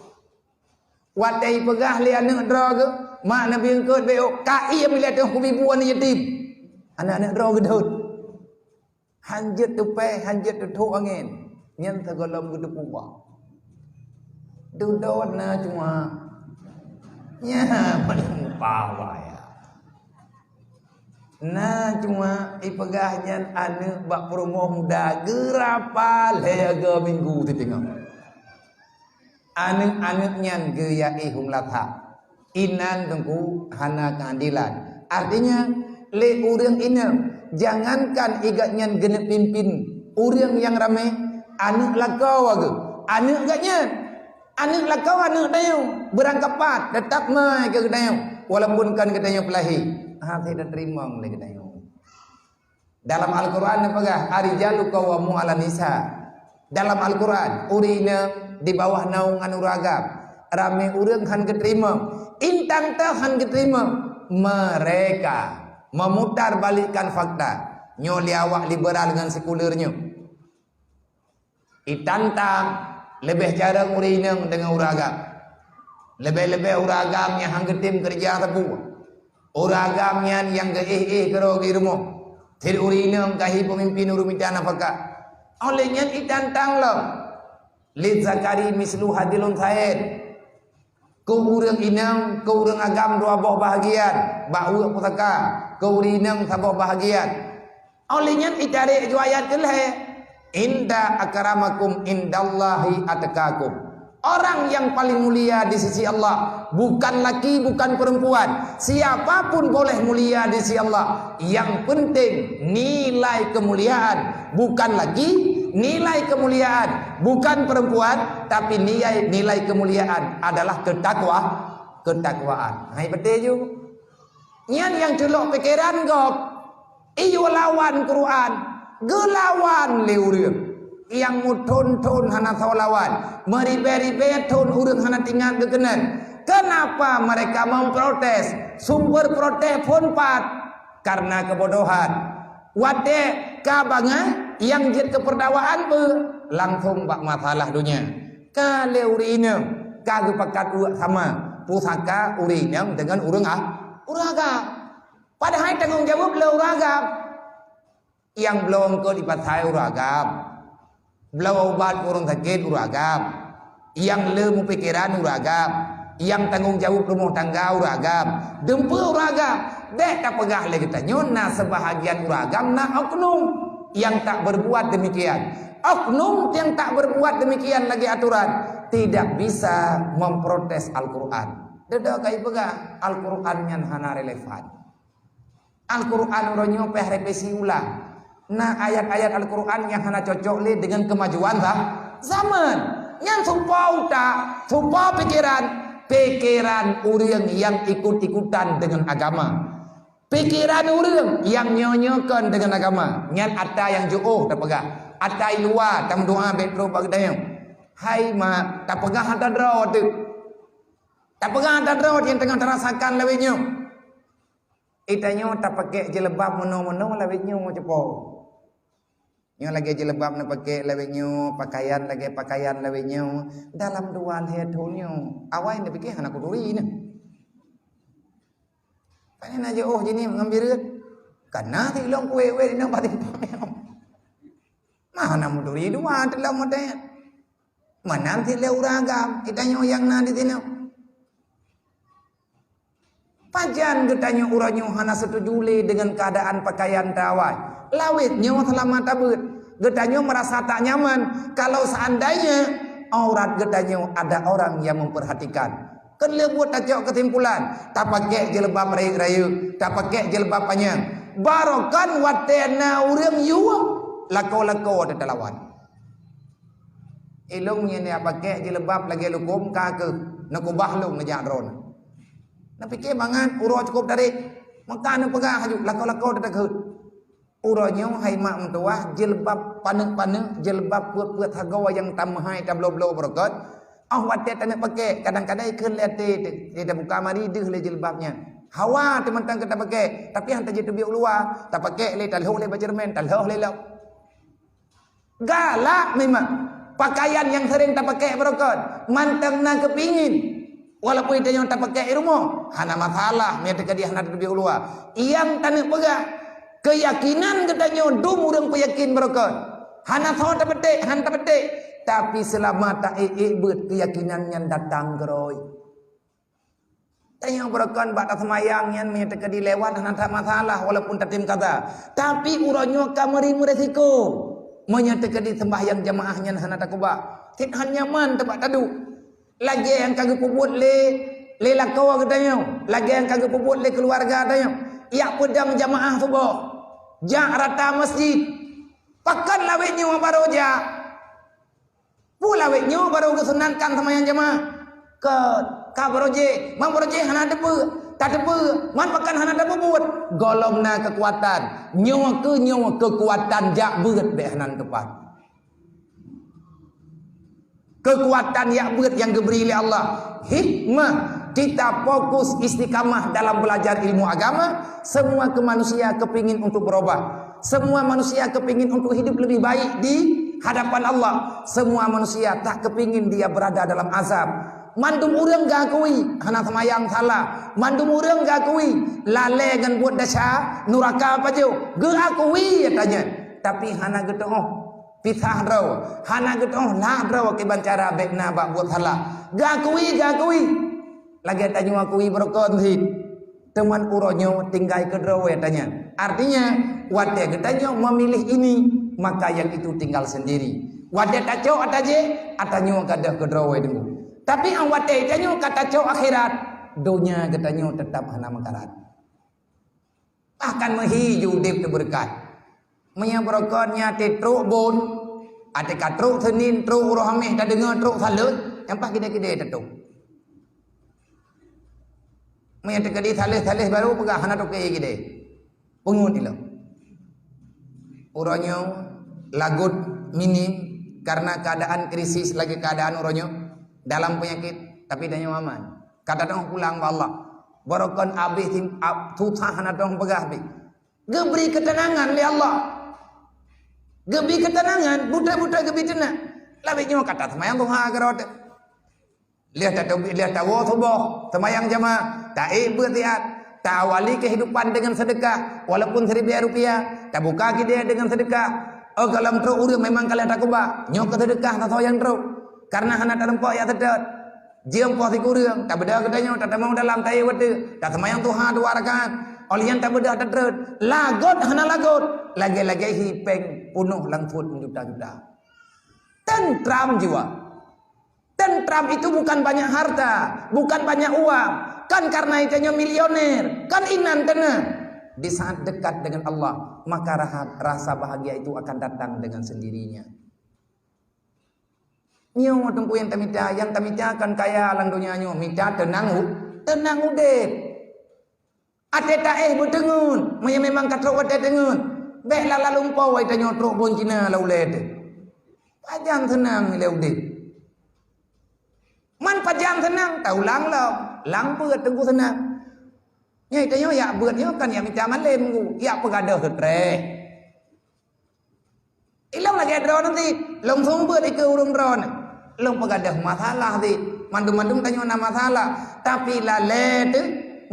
Wadai pegah li anak draga, mak nabi engkau beo kai melihat aku bibuan yatim. Anak-anak draga gedut. Hanjat tu pe, hanjat tu thu angin. Nyen tagalam gedu puba. Dudot na cuma nya paling pawa ya. Nah cuma ipegahnya anu bak promo muda gerapa lega minggu tu tengok. Anu-anunya geya ihum latha. Inan tengku hana keadilan. Artinya le urang ina jangankan igatnya genep pimpin urang yang ramai anu lakau age. Anu gatnya anu lakau anu dayo berangkapat tetap mai ke dayo walaupun kan ke dayo pelahi. Tidak terima oleh kita. Dalam Al-Quran apa? Arijalu qawamu 'ala nisa. Dalam Al-Quran urina di bawah naungan uragam. Rame urang han keterima. Intang teh han keterima. Mereka memutar balikkan fakta. Nyo liawak liberal dengan sekulernya. Itantang lebih jarang urina dengan uragam. Lebih-lebih uragamnya han ketim kerja tebu. Uragamnya yang ke kerogi rumah. Til urinam kahi pemimpin urumitana faka. Olehnya itantang lo. Lid zakari mislu hadilun said. Kau urang inam, kau urang agam dua boh bahagian. Bahu putaka. Kau urinam saboh bahagian. Olehnya itare juayat keleh. Inda akramakum indallahi atqakum. Orang yang paling mulia di sisi Allah bukan laki, bukan perempuan. Siapapun boleh mulia di sisi Allah. Yang penting nilai kemuliaan bukan laki, nilai kemuliaan bukan perempuan, tapi nilai kemuliaan adalah ketakwaan. Hai betul ju. Nyan yang celok pikiran gop. Iyo lawan Quran, gelawan liurang. yang mutun-tun hana lawan, meribe-ribe tun urang hana tinggal gegenan. Kenapa mereka memprotes? Sumber protes pun pat karena kebodohan. Wate kabangan yang jid keperdawaan be langsung bak masalah dunia. Kalau urina kagak pakat sama pusaka urina dengan uragam. Padahal tanggung jawab le uragam. Yang belum ke dipatai uragam. Belum obat urang sakit uragam. Yang lemu pikiran uragam. Yang tanggung jawab rumah tangga uragam. Dempe uragam. Dek tak pegah lagi tanya. Nah sebahagian uragam nak oknum yang tak berbuat demikian. Oknum yang tak berbuat demikian lagi aturan tidak bisa memprotes Al-Quran. Dedak kai pegah Al-Quran yang hana relevan. Al-Quran uronyo peh revisi ulang. Nah ayat-ayat Al-Quran yang hana cocok le dengan kemajuan zaman. Yang supau tak, supau pikiran urang yang ikut-ikutan dengan agama. Pikiran urang yang nyonyokan dengan agama. Nyan ada yang jauh tak pegah. Ada luar tam doa betro bagdayang. Hai ma tak pegah ada drawat tu. Tak pegah ada drawat yang tengah terasakan lawinyo. Itanyo tak pakai jilbab mono-mono lawinyo mo cepo. Nyo lagi jilbab na pakai lawinyo, pakaian lagi pakaian lawinyo dalam dua hedonyo. Awai na pikir anak kuduri na. Panen aja oh jini ngambil karena tilong kue-kue dino pati pameo. Mana muduri dua telah modern. Mana tile uragam itanyo yang nadi tino. Pajan getanyo uranyo hana setuju le dengan keadaan pakaian tawai. Lawitnya selama tabut. Getanyo merasa tak nyaman kalau seandainya aurat getanyo ada orang yang memperhatikan. Kan dia buat tajak kesimpulan. Tak pakai jilbab rayu-rayu, tak pakai jilbab panjang. Barokan watena urang yuang. Lako-lako ada lawan. Ilungnya ni pakai jilbab lagi lukum kake nak ubah lung ngejak drone. Nak fikir bangan uro cukup dari makan pegah haju lako-lako ada ke. Uronyo hai mak mentua jilbab panek-panek jilbab buat hagawa yang tamahai tablo-blo berkat. Wate tak nak pakai kadang-kadang ikut lete dia buka mari deh le jilbabnya. Hawa teman-teman kita pakai tapi hantar je biuk luar tak pakai le talho le bajermen talho le lau. Galak memang pakaian yang sering tak pakai berokot mantang nak kepingin walaupun itu yang tak pakai rumah hana masalah mereka dia hana lebih luar yang tanah pegah keyakinan katanya dum urang yakin berokot hana tahu tak petik hana tak petik tapi selama tak ikut keyakinan yang datang geroi tanya berokot bak semayang yang mereka dilewat hana tak masalah walaupun tak tim kata tapi uranyo kamerimu resiko menyatakan di sembahyang jamaahnya hana takubah tidak nyaman tempat tadu lagi yang kagak puput le lakau katanya lagi yang kagak puput le keluarga katanya ya pedang jamaah subuh jak rata masjid pakan lawetnya baru jak pula lawetnya baru kesunankan sembahyang jamaah ke kabaroje mang baroje hana debu tak debu man pakan hana debu buat golongna kekuatan nyawa kekuatan jak beut be hanan tepat kekuatan jak beut yang diberi oleh Allah hikmah kita fokus istiqamah dalam belajar ilmu agama semua manusia kepingin untuk berubah semua manusia kepingin untuk hidup lebih baik di hadapan Allah semua manusia tak kepingin dia berada dalam azab mandum urang gakui hana semayang salah mandum urang gakui lale ngan buat dasar nuraka apa jo gakui tanya tapi hana getoh pisah raw hana getoh la raw ke bancara bekna bak buat salah gakui lagi tanya akui berkon hit teman uronyo tinggal ke raw tanya artinya wate getanya memilih ini maka yang itu tinggal sendiri wate taco ataje atanyo kadah ke raw dulu tapi awak tanya kata cok akhirat dunia katanya tetap hana makarat akan menghiju dip berkat menya berokotnya truk bon ada truk senin truk rohameh tak dengar truk salut yang pak gede-gede tetu menya tekadi salih baru pegah hana toke gede pungun ilo uronyo lagut minim karena keadaan krisis lagi keadaan uronyo dalam penyakit tapi danyo aman. Kata dong pulang ba Allah. Barokon abih tim tutahana dong pegah bi. Geberi ketenangan li Allah. Gebi ketenangan, buta-buta gebi tenang. Labih nyo kata semayang tu ha garot. Lihat tawo tubuh, semayang jamaah, tak bertiat, tak awali kehidupan dengan sedekah, walaupun Rp1.000, tak buka dia dengan sedekah. Oh kalau terus urang memang kalian tak kubah, nyo ke sedekah tak tahu yang terus. Karena anak terempok ya sedot. Jiem poh si kurang, tak beda katanya, tak mau dalam tayi wete, tak semayang tu ha 2 rakaat. Olian tak beda tak terus. Lagot hana lagot. Lagi-lagi hipeng penuh langfut menjuta-juta. Tentram jiwa. Tentram itu bukan banyak harta, bukan banyak uang. Kan karena itanya milioner, kan inan tenang. Di saat dekat dengan Allah, maka rasa bahagia itu akan datang dengan sendirinya. Nyo tempu yang tamita kan kaya lang dunia nyo, mita tenang udep. Ate taeh berdengun, memang katrok ate dengun. Beh la lumpau wai tanyo trok bon Cina la uled. Pajam senang le udep. Man pajam senang, tau lang lo, lang beut tengku senang. Nyai tanyo ya beut nyo kan ya minta malen ku, ya pegadah ketre. Ilang lagi drone nanti, long sung beut ke urung drone. Long pegadah masalah ti, mandum-mandum tanyo na masalah, tapi la le tu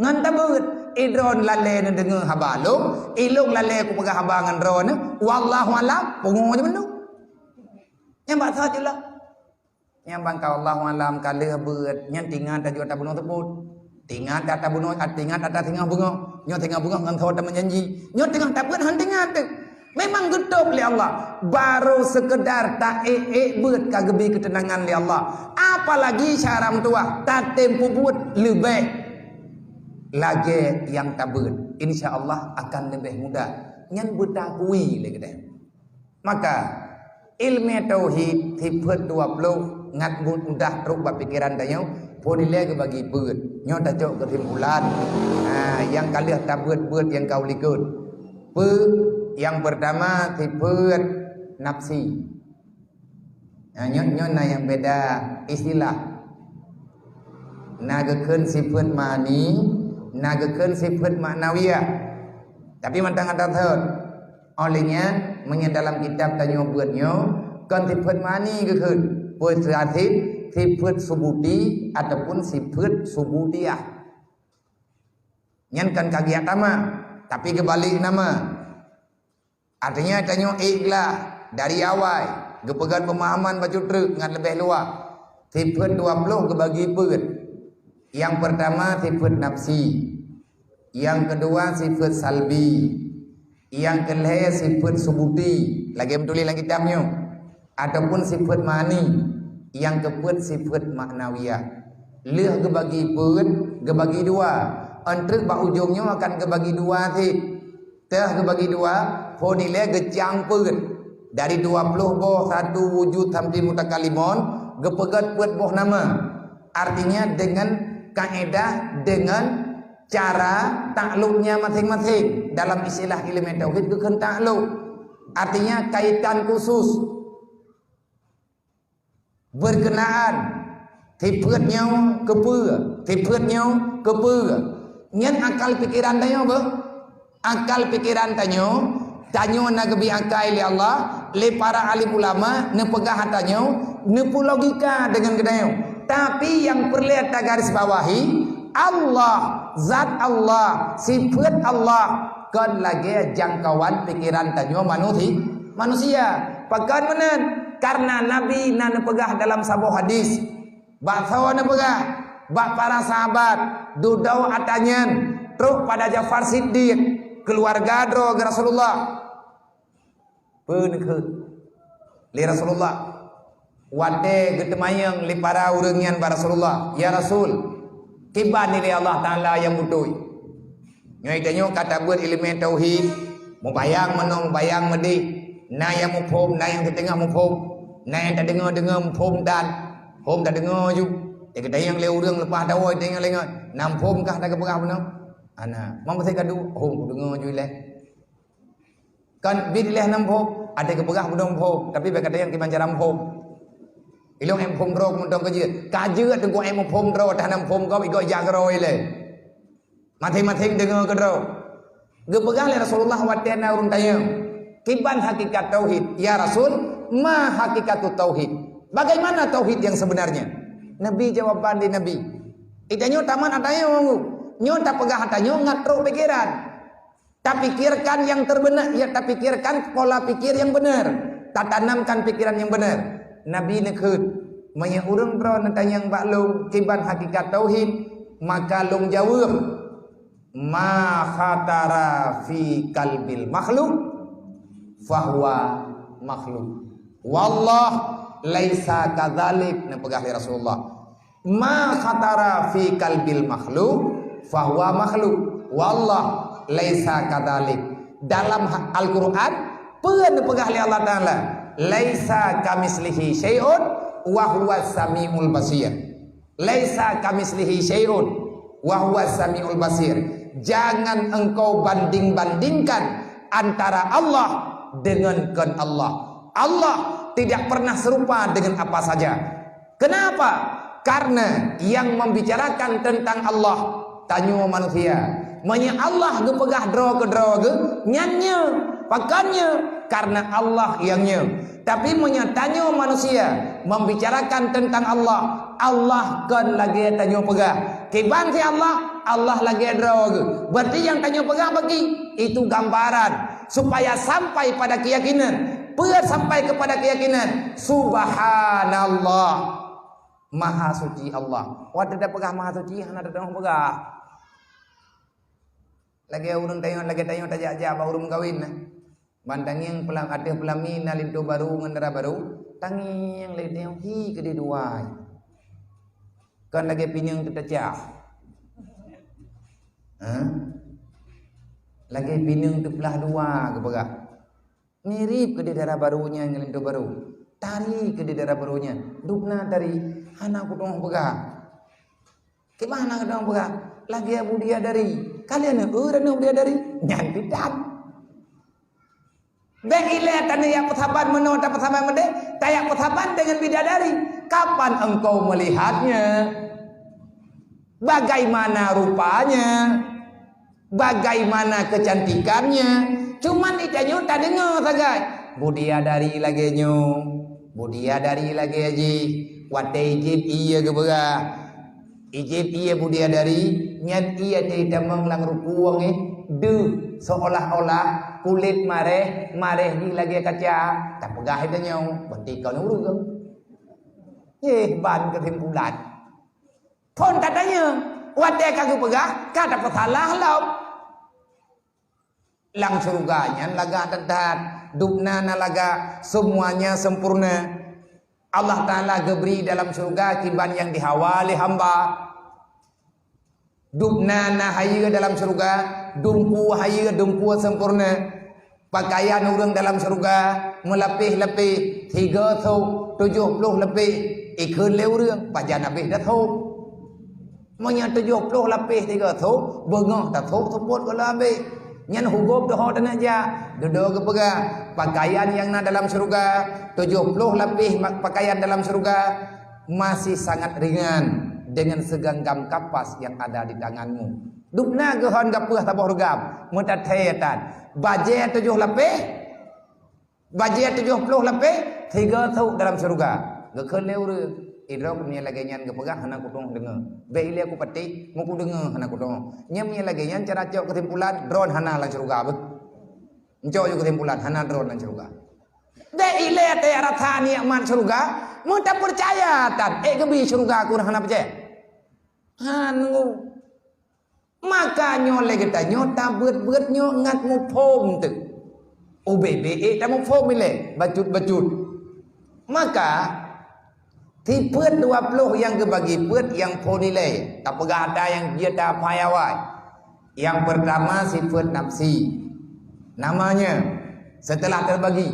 ngan ta beut. Idron lale na dengar habalong, ilong lale ku pegah habangan drone, wallahu alam, pungu je menu. Yang bahasa je lah. Yang bangkau Allahu alam kala beut, yang tinggal ta jual ta bunuh teput. Tinggal ta bunuh, tinggal ta tengah bunga. Nyo tengah bunga ngan thau ta menjanji. Nyo tengah ta beut han tinggal tu. Memang gedop li Allah. Baru sekedar tak beut kagebi ketenangan li Allah. Apalagi syaram tua, ta tempu buat lebih lagi yang tabut, insya-Allah akan lebih mudah. Nyan bertakui lagi deh. Maka ilmu tauhid tipet 20 ngat mudah teruk pikiran dayo, podile ke bagi beut. Nyo ta cok kesimpulan. Yang kalian tabut beut yang kau likut. Yang pertama tipet nafsi. Nyo yang beda istilah. Nagakeun sifat mani, nagakeun sifat maknawiyah. Tapi mantang ada thot. Olehnya menye dalam kitab tanyo buatnyo kan sifat mani gekeun. Berarti sifat subuti ataupun sifat subudiyah. Nyan kan kagiat nama, tapi kebalik nama. Artinya tanyo ikhlah dari awal, gepegan pemahaman baju truk ngan lebih luas. Sifat 20 kebagi beut. Yang pertama sifat nafsi, yang kedua sifat salbi, yang ketiga sifat subuti, lagi betul lagi kitabnya, ataupun sifat mani, yang keempat sifat maknawiyah. Leh kebagi beut, kebagi dua. Antara bak ujungnya akan kebagi dua sih. Teh kebagi dua, podile gejang beut. Dari 20 boh satu wujud sampai mutakalimon, gepegat buat boh nama. Artinya dengan kaedah, dengan cara takluknya masing-masing. Dalam istilah ilmu tauhid bukan takluk, artinya kaitan khusus berkenaan tipetnya kepe nyen akal pikiran tanyo be akal pikiran tanyo nagabi akal li Allah li para alim ulama ne pegah tanyo ne logika dengan gedayo. Tapi yang perlu kita garis bawahi, Allah, zat Allah, sifat Allah, kan lagi jangkauan pikiran tanyo manusia. Pakan menen karena Nabi na pegah dalam sebuah hadis, baksawa na pegah, bak para sahabat, dudau atanyan, truk pada Ja'far Siddiq, keluarga dro Rasulullah, penekut, li Rasulullah. Wate getemayang li para urengian para Rasulullah, ya Rasul, kiban ni Allah Taala yang butuh. Nyai tanyo kata buat ilmu tauhid, membayang menong bayang medi, na yang mupom, na yang ketengah mupom, na yang tak dengar mupom dan, pom tak dengar ju. Dia kata yang le urang lepas dawai dengar lengan, nam pom kah tak kepegah benar? Ana, mam pasal kadu, pom dengar ju le. Kan bilih nampuk ada kepegah mudong pho tapi berkata yang kiban jaram pho ilong em phom ro mudong kaje kaje tu ko em phom ro tanam phom ko igo ya ro ile mathing dengar ke ro gepegah le Rasulullah watena urun tayang kiban hakikat tauhid ya Rasul ma hakikatu tauhid bagaimana tauhid yang sebenarnya Nabi jawaban di Nabi itanyo taman atanya nyo tak pegah hatanyo ngatro pikiran tak pikirkan yang terbenar, ya tak pikirkan pola pikir yang benar, tak tanamkan pikiran yang benar. Nabi nekut, manya urang bro natanyang baklong kiban hakikat tauhid, maka long jawab, ma khatara fi qalbil makhluk, fahuwa makhluk. Wallah laisa kadzalik, nepegah Rasulullah. Ma khatara fi qalbil makhluk, fahuwa makhluk. Wallah laisa kadzalik. Dalam Al-Qur'an peun pegah li Allah Taala laisa kamislihi syai'un wa huwas samiul basir. Laisa kamislihi syai'un wa huwas samiul basir. Jangan engkau banding-bandingkan antara Allah dengan Allah. Allah tidak pernah serupa dengan apa saja. Kenapa? Karena yang membicarakan tentang Allah tanyo manusia. Manya Allah gepegah dro ke nyanyi pakannya karena Allah yangnya. Tapi menyatanyo manusia membicarakan tentang Allah, Allah kan lagi tanyo pegah. Kiban si Allah lagi dro. Berarti yang tanyo pegah bagi itu gambaran supaya sampai pada keyakinan. Sampai kepada keyakinan subhanallah maha suci Allah. Wadah dah pegah maha suci hana dah pegah. Lagi urun tayong tajak ba urun kawin na. Bandang yang pelang ada pelami nalinto baru ngendara baru, tangi yang lain yang hi ke dua. Kan lagi pinyang tertajak. Lagi pinyang terbelah dua ke begak. Mirip ke daerah barunya yang lalinto baru. Tari ke daerah barunya. Dupna dari hana kutong begak. Ke mana kutong begak? Lagi abu dia dari kalian orang dia dari nyantitan beng ile tanda ya persahabat menota persahabat mende tayak persahabat dengan bidadari kapan engkau melihatnya bagaimana rupanya bagaimana kecantikannya cuman itanyo tak dengar sagai budiadari lagi nyo budiadari lagi aji watai jib iya keberah Ijib iya budia dari nyan iya cerita menglang rupuang de seolah-olah kulit mareh di lagi kaca tak pegah itu nyau berarti kau nurut ban kesimpulan pun katanya wadah kagak pegah kata pesalah lau lang surganya laga tentat dupna laga semuanya sempurna Allah Ta'ala geberi dalam surga kiban yang dihawali hamba dupna haya dalam surga dumpu haya dumpu sempurna pakaian orang dalam surga melapih-lapih 370 lebih ikut leurang pajan habis dah thuk menya 70 lapih 300 bengah tak thuk support kalau habis nyan hukum dah dan aja duduk kepegah pakaian yang dalam surga 70 lebih pakaian dalam surga masih sangat ringan dengan segenggam kapas yang ada di tanganmu dupna gehon gapeuh tabuh rugam mutathetan bajet 7 lebih bajet 70 lebih 300 dalam surga gekeun leureuh idrok nya lagi nyan kepegah hana kutong dengar beile aku pati muku dengar hana kutong nyam nya lagi nyan cara cok kesimpulan drone hana lang surga bet encok yo kesimpulan hana drone lang surga beile te aratha nikmat surga mun tak percaya tan gebi surga aku hana percaya hanu makanya lagi tanya tak beut nyo ngat mu phom tu ubbe tak mu phom ile bacut maka ti peut 20 yang kebagi peut yang po nilai tak pegah ada yang dia tak payawai yang pertama sifat nafsi namanya setelah terbagi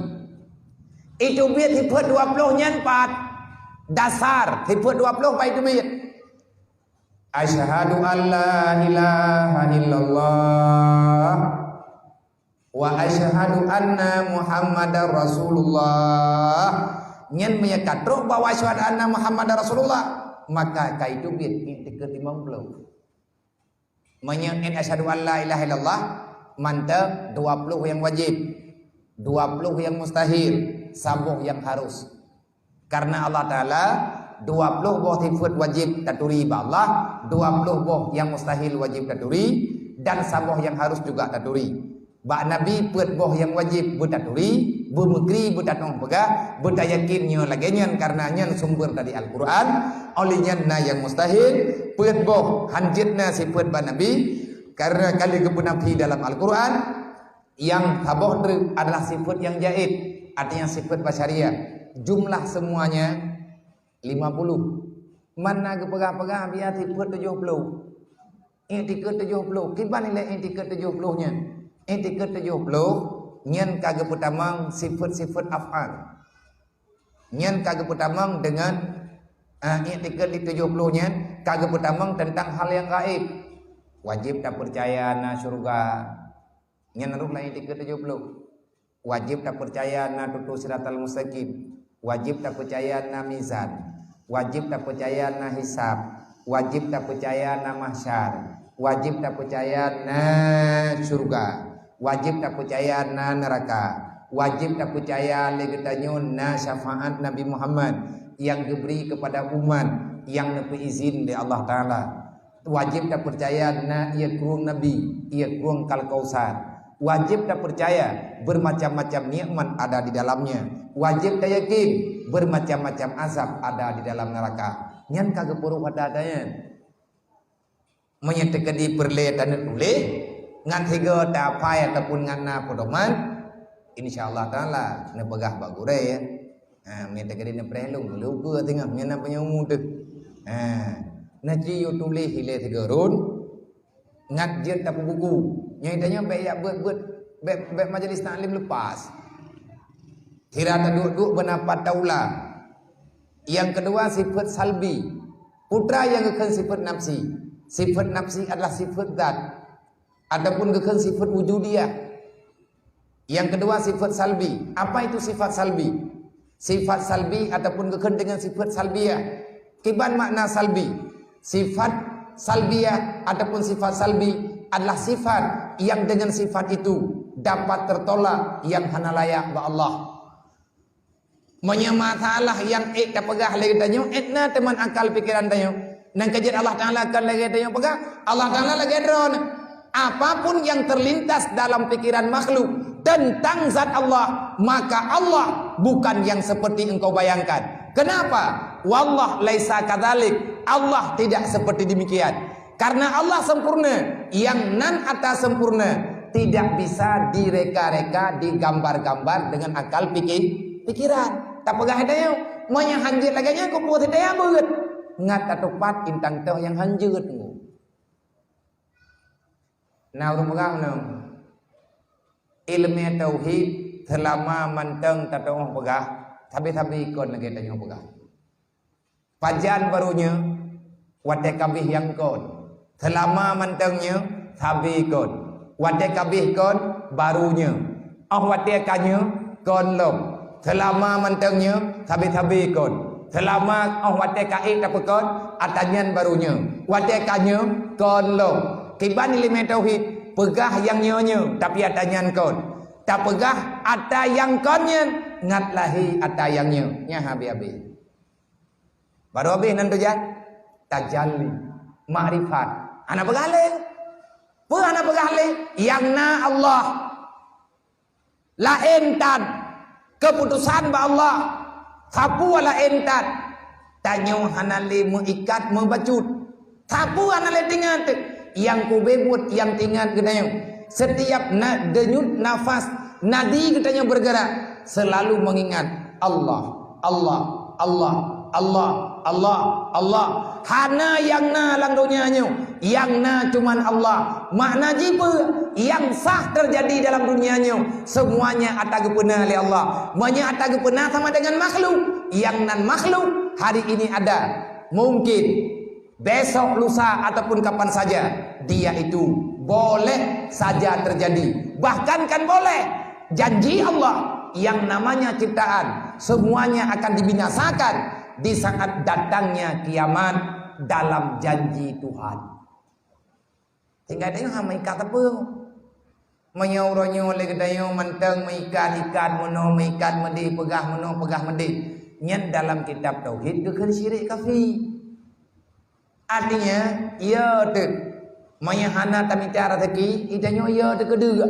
itu biar sifat 20 nya 4 dasar sifat 20 baik itu biar asyhadu an la ilaha illallah wa asyhadu anna Muhammadar Rasulullah nyen menyatakan bahwa asyhadu anna Muhammadar Rasulullah maka kaitu bit inti ke-50 menyen asyhadu an la ilaha illallah mantap 20 yang wajib 20 yang mustahil 10 yang harus karena Allah Ta'ala 20 boh sifat wajib taturi ba Allah 20 boh yang mustahil wajib taturi dan 10 yang harus juga taturi ba Nabi put boh yang wajib bertaturi bermegeri bertatong pegah bertayakinnya lagi nyen karena nyen sumber dari Al-Quran olehnya na yang mustahil put boh hanjitna sifat ba Nabi karena kali kebenapi dalam Al-Quran yang taboh adalah sifat yang jaid artinya sifat basyariah jumlah semuanya 50 mana kepegah-pegah biar sifat 70 etiket 70 kiban nilai etiket 70 nya etiket 70 nyen kagak pertama sifat-sifat af'al nyen kagak pertama dengan etiket 70 nya kagak pertama tentang hal yang gaib wajib tak percaya na surga nyen ruklah etiket 70 wajib tak percaya na tutu siratal mustaqim wajib tak percaya na mizan wajib tak percaya na hisab wajib tak percaya na mahsyar wajib tak percaya na surga wajib tak percaya na neraka wajib tak percaya legetanyo na syafaat Nabi Muhammad yang diberi kepada umat yang nepi izin dari Allah Ta'ala wajib tak percaya na ia kurung Nabi ia kurung kal kausar wajib tak percaya bermacam-macam nikmat ada di dalamnya wajib tak yakin bermacam-macam azab ada di dalam neraka nyan kagak perlu ada-adanya menyatakan di perle dan boleh ngan tiga tapai ataupun ngan na pedoman insyaallah taala ne begah bagure ya menyatakan di perelung lupa tengah nyana punya umur tu na ji yo tulis hile tiga run ngat je tak buku yang tanya baik ya bet majlis taklim lepas tidak duduk bernapat taula yang kedua sifat salbi putra yang kekan sifat nafsi adalah sifat zat adapun kekan sifat wujudiyah yang kedua sifat salbi apa itu sifat salbi ataupun kekan dengan sifat salbiyah kiban makna salbi sifat salbiyah ataupun sifat salbi adalah sifat yang dengan sifat itu dapat tertolak yang hana layak ba Allah masalah yang tak pegah lagi tanyo etna teman akal pikiran tanyo nang kajian Allah Ta'ala akan lagi tanyo pegah Allah Ta'ala lagi drone apapun yang terlintas dalam pikiran makhluk tentang zat Allah maka Allah bukan yang seperti engkau bayangkan kenapa wallah laisa kadzalik Allah tidak seperti demikian karena Allah sempurna yang nan atas sempurna tidak bisa direka-reka digambar-gambar dengan akal pikiran tak pegah hidayah monya hanjir laganya ko buat hidayah beut ngat katupat intang teh yang hanjir ngo nah urang pegang no ilmu tauhid selama manteng tatong pegah tapi kon lagi tanya pegah pajan barunya wate kabih yang kon selama mantengnya sabi kon wate kabih kon barunya wate kanya kon lom selama mantengnya sabi kon selama wate kai tak kon atanyan barunya wate kanya kon lom kiban ilmu tauhid pegah yang nyonya tapi atanyan kon tak pegah ata yang konnya ngat lahi ata yang nya habi baru habis nanti tajalli ma'rifat ana pegale yang na Allah la entan keputusan ba Allah sapu wala entan tanyo hanale mengikat membacut sapu hanale tingat yang kubebut yang tingat gedayo setiap denyut nafas nadi katanya bergerak selalu mengingat Allah hana yang na lang dunianya yang na cuman Allah makna jipa yang sah terjadi dalam dunianya semuanya atagepena oleh Allah manya atagepena sama dengan makhluk yang nan makhluk hari ini ada mungkin besok lusa ataupun kapan saja dia itu boleh saja terjadi Bahkan kan boleh. Janji Allah yang namanya ciptaan semuanya akan dibinasakan di saat datangnya kiamat dalam janji Tuhan. Tinggal tengok maikat apa? Menyauranya oleh kedayo menteng ikan mono ikan medi pegah medi. Nyen dalam kitab tauhid ke syirik kafir. Artinya ya tu mayahana tamicara teki idanyo ya tu kedua.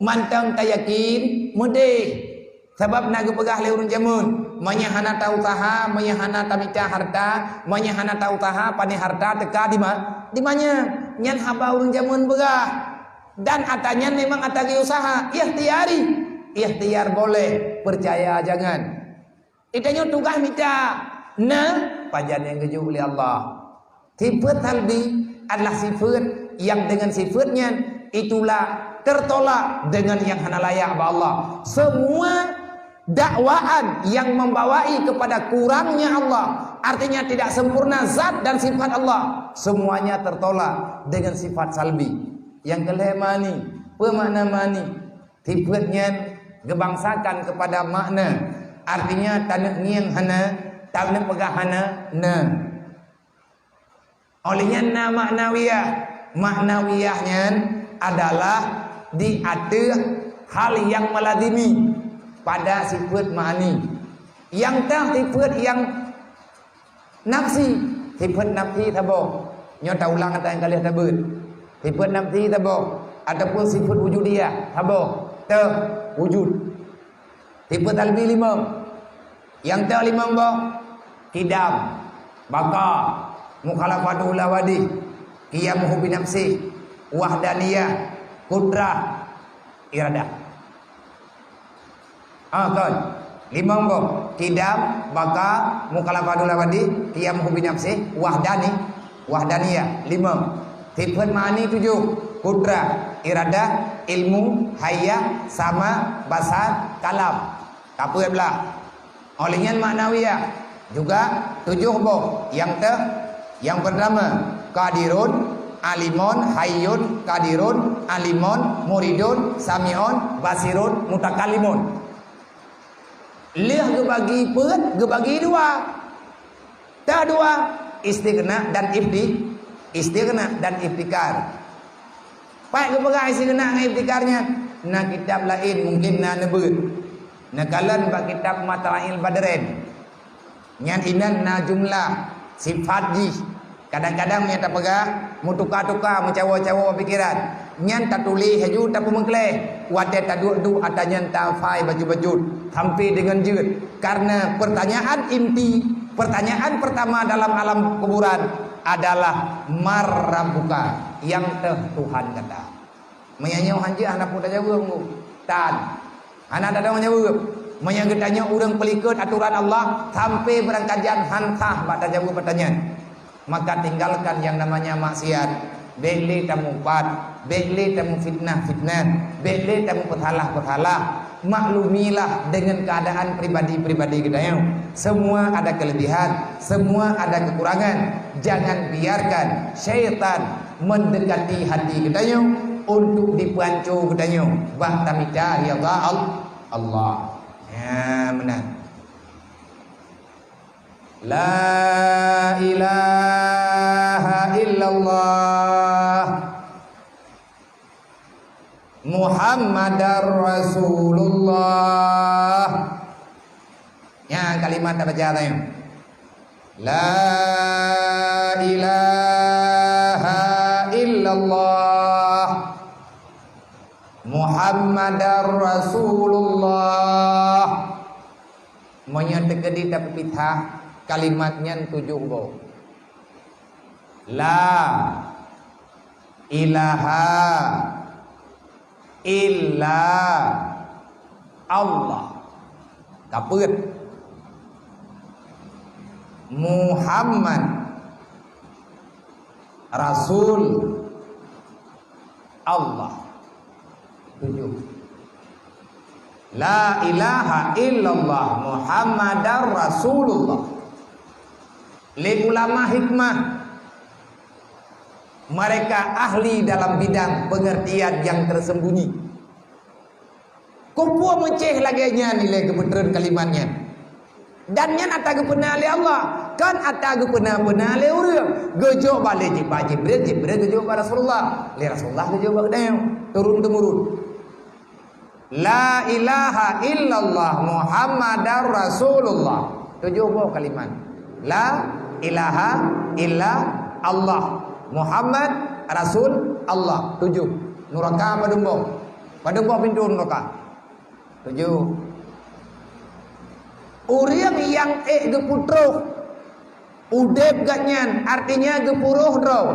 Mantang tayakin medi. Sebab nagu pegah le urun jamun. Mayahana ta usaha, mayahana tamica harta, mayahana ta usaha pani harta teka di mana? Di mana? Nyen haba urun jamun pegah. Dan atanya memang atagi usaha, ikhtiar boleh, percaya jangan. Itanya tugas minta, pajan yang keju oleh Allah. Sifat talbi adalah sifat yang dengan sifatnya itulah tertolak dengan yang hana layak kepada Allah. Semua dakwaan yang membawai kepada kurangnya Allah, artinya tidak sempurna zat dan sifat Allah, semuanya tertolak dengan sifat salbi. Yang kelemani, pemakna mani, tipetnya gebangsakan kepada makna. Artinya tanah niang hana, tanah pegahana na. Olehnya na maknawiyahnya adalah diatur hal yang melazimi pada sifat mani. Yang tak sifat yang nafsi, sifat nafsi tabo. Nyata ulang kata yang kalian tabut. Sifat nafsi tabo ataupun sifat wujudiyah tabo wujud. Sifat talbi 5. Yang ta 5 bo kidam, baka, mukhalafatul lawadi, qiyamuhu bi nafsi, wahdaniyah, qudrah, iradah. Kan 5 bo kidam, baka, mukhalafatul lawadi, qiyamuhu bi nafsi, wahdaniyah 5. Sifat ma'ani 7. Kudrah, iradah, ilmu, hayah, sama, basar, kalam. Apa yang belah? Olehnya maknawiyah juga 7 boh. Yang pertama qadirun, alimun, hayyun, qadirun, alimun, muridun, samiun, basirun, mutakallimun. Lih gebagi pet, gebagi 2. Tak 2 istighna dan istighna dan iftikar. Baik kepegang istighna dengan iftikarnya. Nah kitab lain mungkin na nebut. Nah kalan bak kitab Matla'il Badarain. Nyan inan na jumlah sifat ji. Kadang-kadang nyata pegah mutuka-tuka mencawa-cawa pikiran. Nyan tak tulis haju tak pemengkleh. Wadah tak duk atanya tak fai baju-baju. Hampir dengan jut. Karena pertanyaan inti, pertanyaan pertama dalam alam kuburan adalah marrabuka, yang Tuhan kata. Menyanyau hanja anak pun tak jawab tan. Anak tak ada jawab. Menyangetanya orang pelikut aturan Allah sampai berangkajan hantah bak tak jawab pertanyaan. Maka tinggalkan yang namanya maksiat. Beli tamu pat, beli tamu fitnah, beli tamu pethalah. Maklumilah dengan keadaan pribadi-pribadi kita yang semua ada kelebihan, semua ada kekurangan. Jangan biarkan syaitan mendekati hati kita yang untuk dipancu kita yang bahtamika ya Allah. Ya benar. La ilaha illallah Muhammadar Rasulullah. Ya kalimat apa caranya? La ilaha illallah Muhammadar Rasulullah. Menyatakan tapi pitah kalimatnya 7 go. La ilaha illa Allah. Kaput Muhammad Rasul Allah. 7. La ilaha illallah Muhammadar Rasulullah. Li ulama hikmah, mereka ahli dalam bidang pengertian yang tersembunyi. Kumpul menceh lagi nya nilai kebetulan kalimatnya. Dan nya ata gepena oleh Allah. Kan ata gepena oleh urang. Gejo balik Jibril gejo pada Rasulullah. Le Rasulullah gejo pada turun temurun. La ilaha illallah Muhammadar Rasulullah. Tujuh buah kalimat. La ilaha illa Allah Muhammad Rasul Allah. Tujuh. Nuraka padumbo pintu nuraka. Tujuh. Uriang yang geputruh udep ganyan artinya gepuruh draw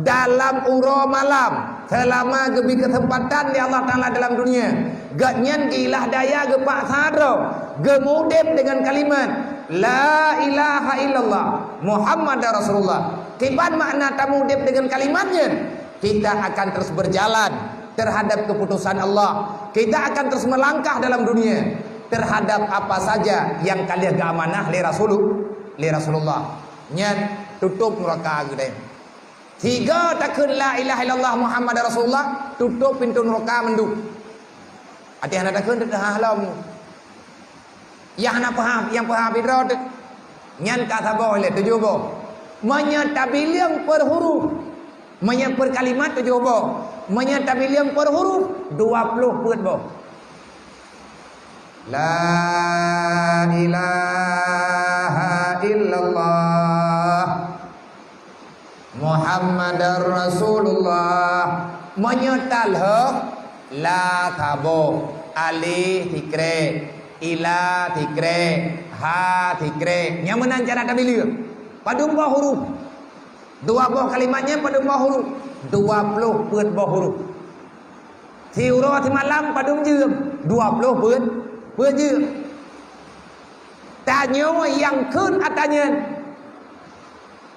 dalam uro malam selama gebi kesempatan di Allah Ta'ala dalam dunia ganyan gilah daya gepak sadro gemudep dengan kalimat la ilaha illallah Muhammad Rasulullah. Kipan makna tamudep dengan kalimatnya kita akan terus berjalan terhadap keputusan Allah. Kita akan terus melangkah dalam dunia terhadap apa saja yang kalian keamanah li Rasulullah. Nyan tutup neraka gede. Tiga takun la ilaha illallah Muhammad Rasulullah tutup pintu neraka menduk. Ati hana takun dah halam. Yang paham bidrot. Nyan kata boleh tujuh bo. Menyatabilang per huruf. Per kalimat tujuh bo. Menyatabilang per huruf 20 put bo. La ilaha illallah Muhammadar Rasulullah. Menyetal la tabo alif tikre ila tikre ha tikre. Yang menang cara tabilir padung bawah huruf. Dua buah kalimatnya padung bawah huruf 20 put bawah huruf. Tiuro ti malam padung jiem 20 put jiem. Tanyo yang kun atanya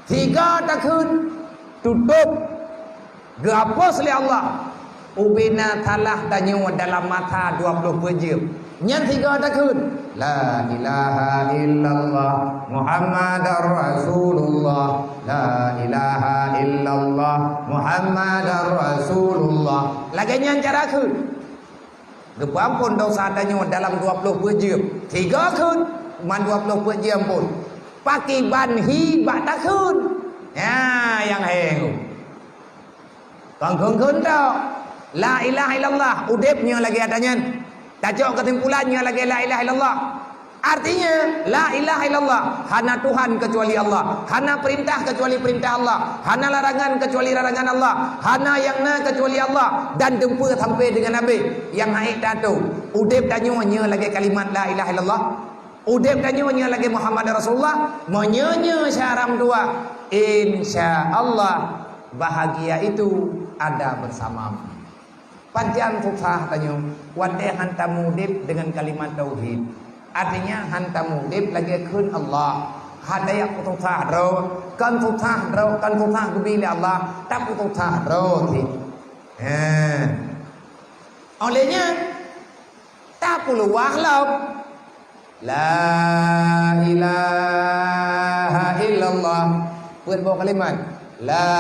tiga takun tutup gapos oleh Allah. Ubina talah tanyo dalam mata 20 put jiem. Yang tiga takun la ilaha illallah Muhammadar Rasulullah. La ilaha illallah Muhammadar Rasulullah. Lagi yang cara kun gepampun dosa tanya dalam 20 put jiem. Tiga kun man 20 put jiem pun pakai banhi bak takun. Ya yang heng kong tau la ilaha illallah udepnya lagi adanya. Tajok kesimpulannya lagi la ilaha illallah. Artinya la ilaha illallah hana Tuhan kecuali Allah, hana perintah kecuali perintah Allah, hana larangan kecuali larangan Allah, hana yang na kecuali Allah, dan jumpa sampai dengan Nabi yang haid datu. Udep tanyanya lagi kalimat la ilaha illallah. Udep tanyanya lagi Muhammad Rasulullah. Menyonya syaram dua. Insyaallah bahagia itu ada bersamamu. Panjang susah tanya wadai hantamu dip dengan kalimat tauhid. Artinya hantamu dip lagi kun Allah. Hadaya susah ro kan susah bila Allah tak susah ro ti. Olehnya tak perlu wahlau. La ilaha illallah. Buat bawa kalimat la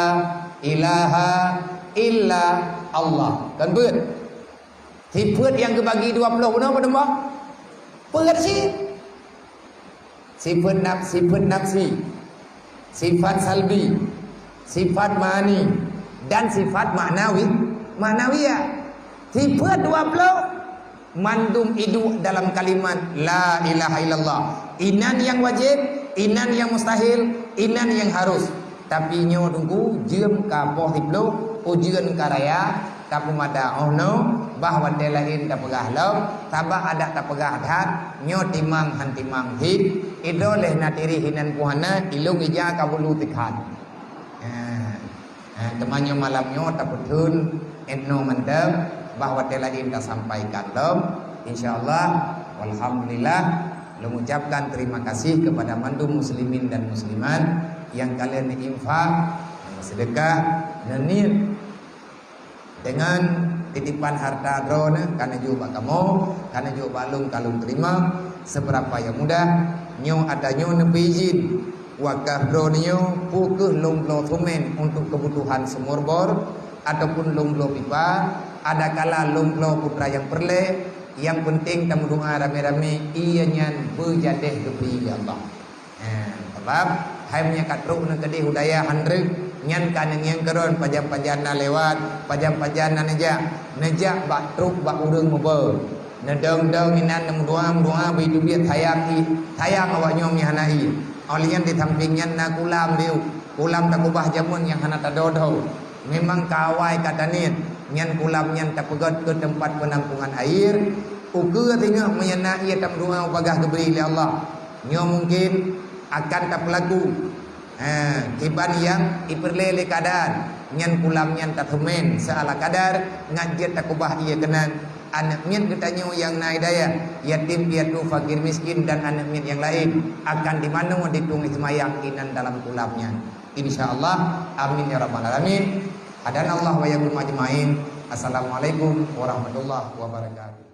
ilaha illa Allah. Kan buat. Si buat yang kebagi 20 benar pada mbak. Buat sih. Sifat nafsi, sifat salbi, sifat ma'ani, dan sifat ma'nawiyah. Sifat 20 mandum hidup dalam kalimat la ilaha illallah. Inan yang wajib, inan yang mustahil, inan yang harus. Tapi nyo tunggu jem kapoh tiblo ujian karaya kapumada ohno bahwa delain tak pegah lau tabah ada tak pegah hat nyo timang hantimang hit idoleh natiri hinan puhana ilung ija kabulu tikhan. Temannya malamnya tak betul enno mendem bahwa delain tak sampaikan lau. Insyaallah walhamdulillah mengucapkan terima kasih kepada mandum muslimin dan muslimat yang kalian infak, sedekah dan niat dengan titipan harta drone karena juga kamu, karena juga kalung terima seberapa yang mudah nyo adanya nepi izin wakaf drone nyo pukul lomblo tumen untuk kebutuhan sumur bor ataupun lomblo pipa ada kala lomblo putra yang perle Yang penting tamu doa rame-rame ianya berjadeh keberi Allah. Sebab hai menyekat ruh nak kedih hudaya handrek nyan kaneng yang keron pajam-pajana lewat pajam-pajana nejak bak truk bak urang mobil nedeng-deng inan doa bidu biat hayang awak nyom yang hanai olian di sampingnya na kulam diu kulam tak ubah jamun yang hana tadodo memang kawai katanin nyan kulam nyan tak pegat ke tempat penampungan air ukur tengok menyana ia tak doa bagah keberi oleh Allah nyo mungkin akan tak berlaku kiban yang iperlele keadaan nyan kulam nyan tak temen seala kadar ngajit tak ubah ia kenan anak mian ketanyo yang naik daya yatim piatu fakir miskin dan anak mian yang lain akan dimana ditunggu semayang inan dalam kulamnya insyaallah amin ya rabbal alamin hadanallahu wa iyyakum ajmain assalamualaikum warahmatullahi wabarakatuh.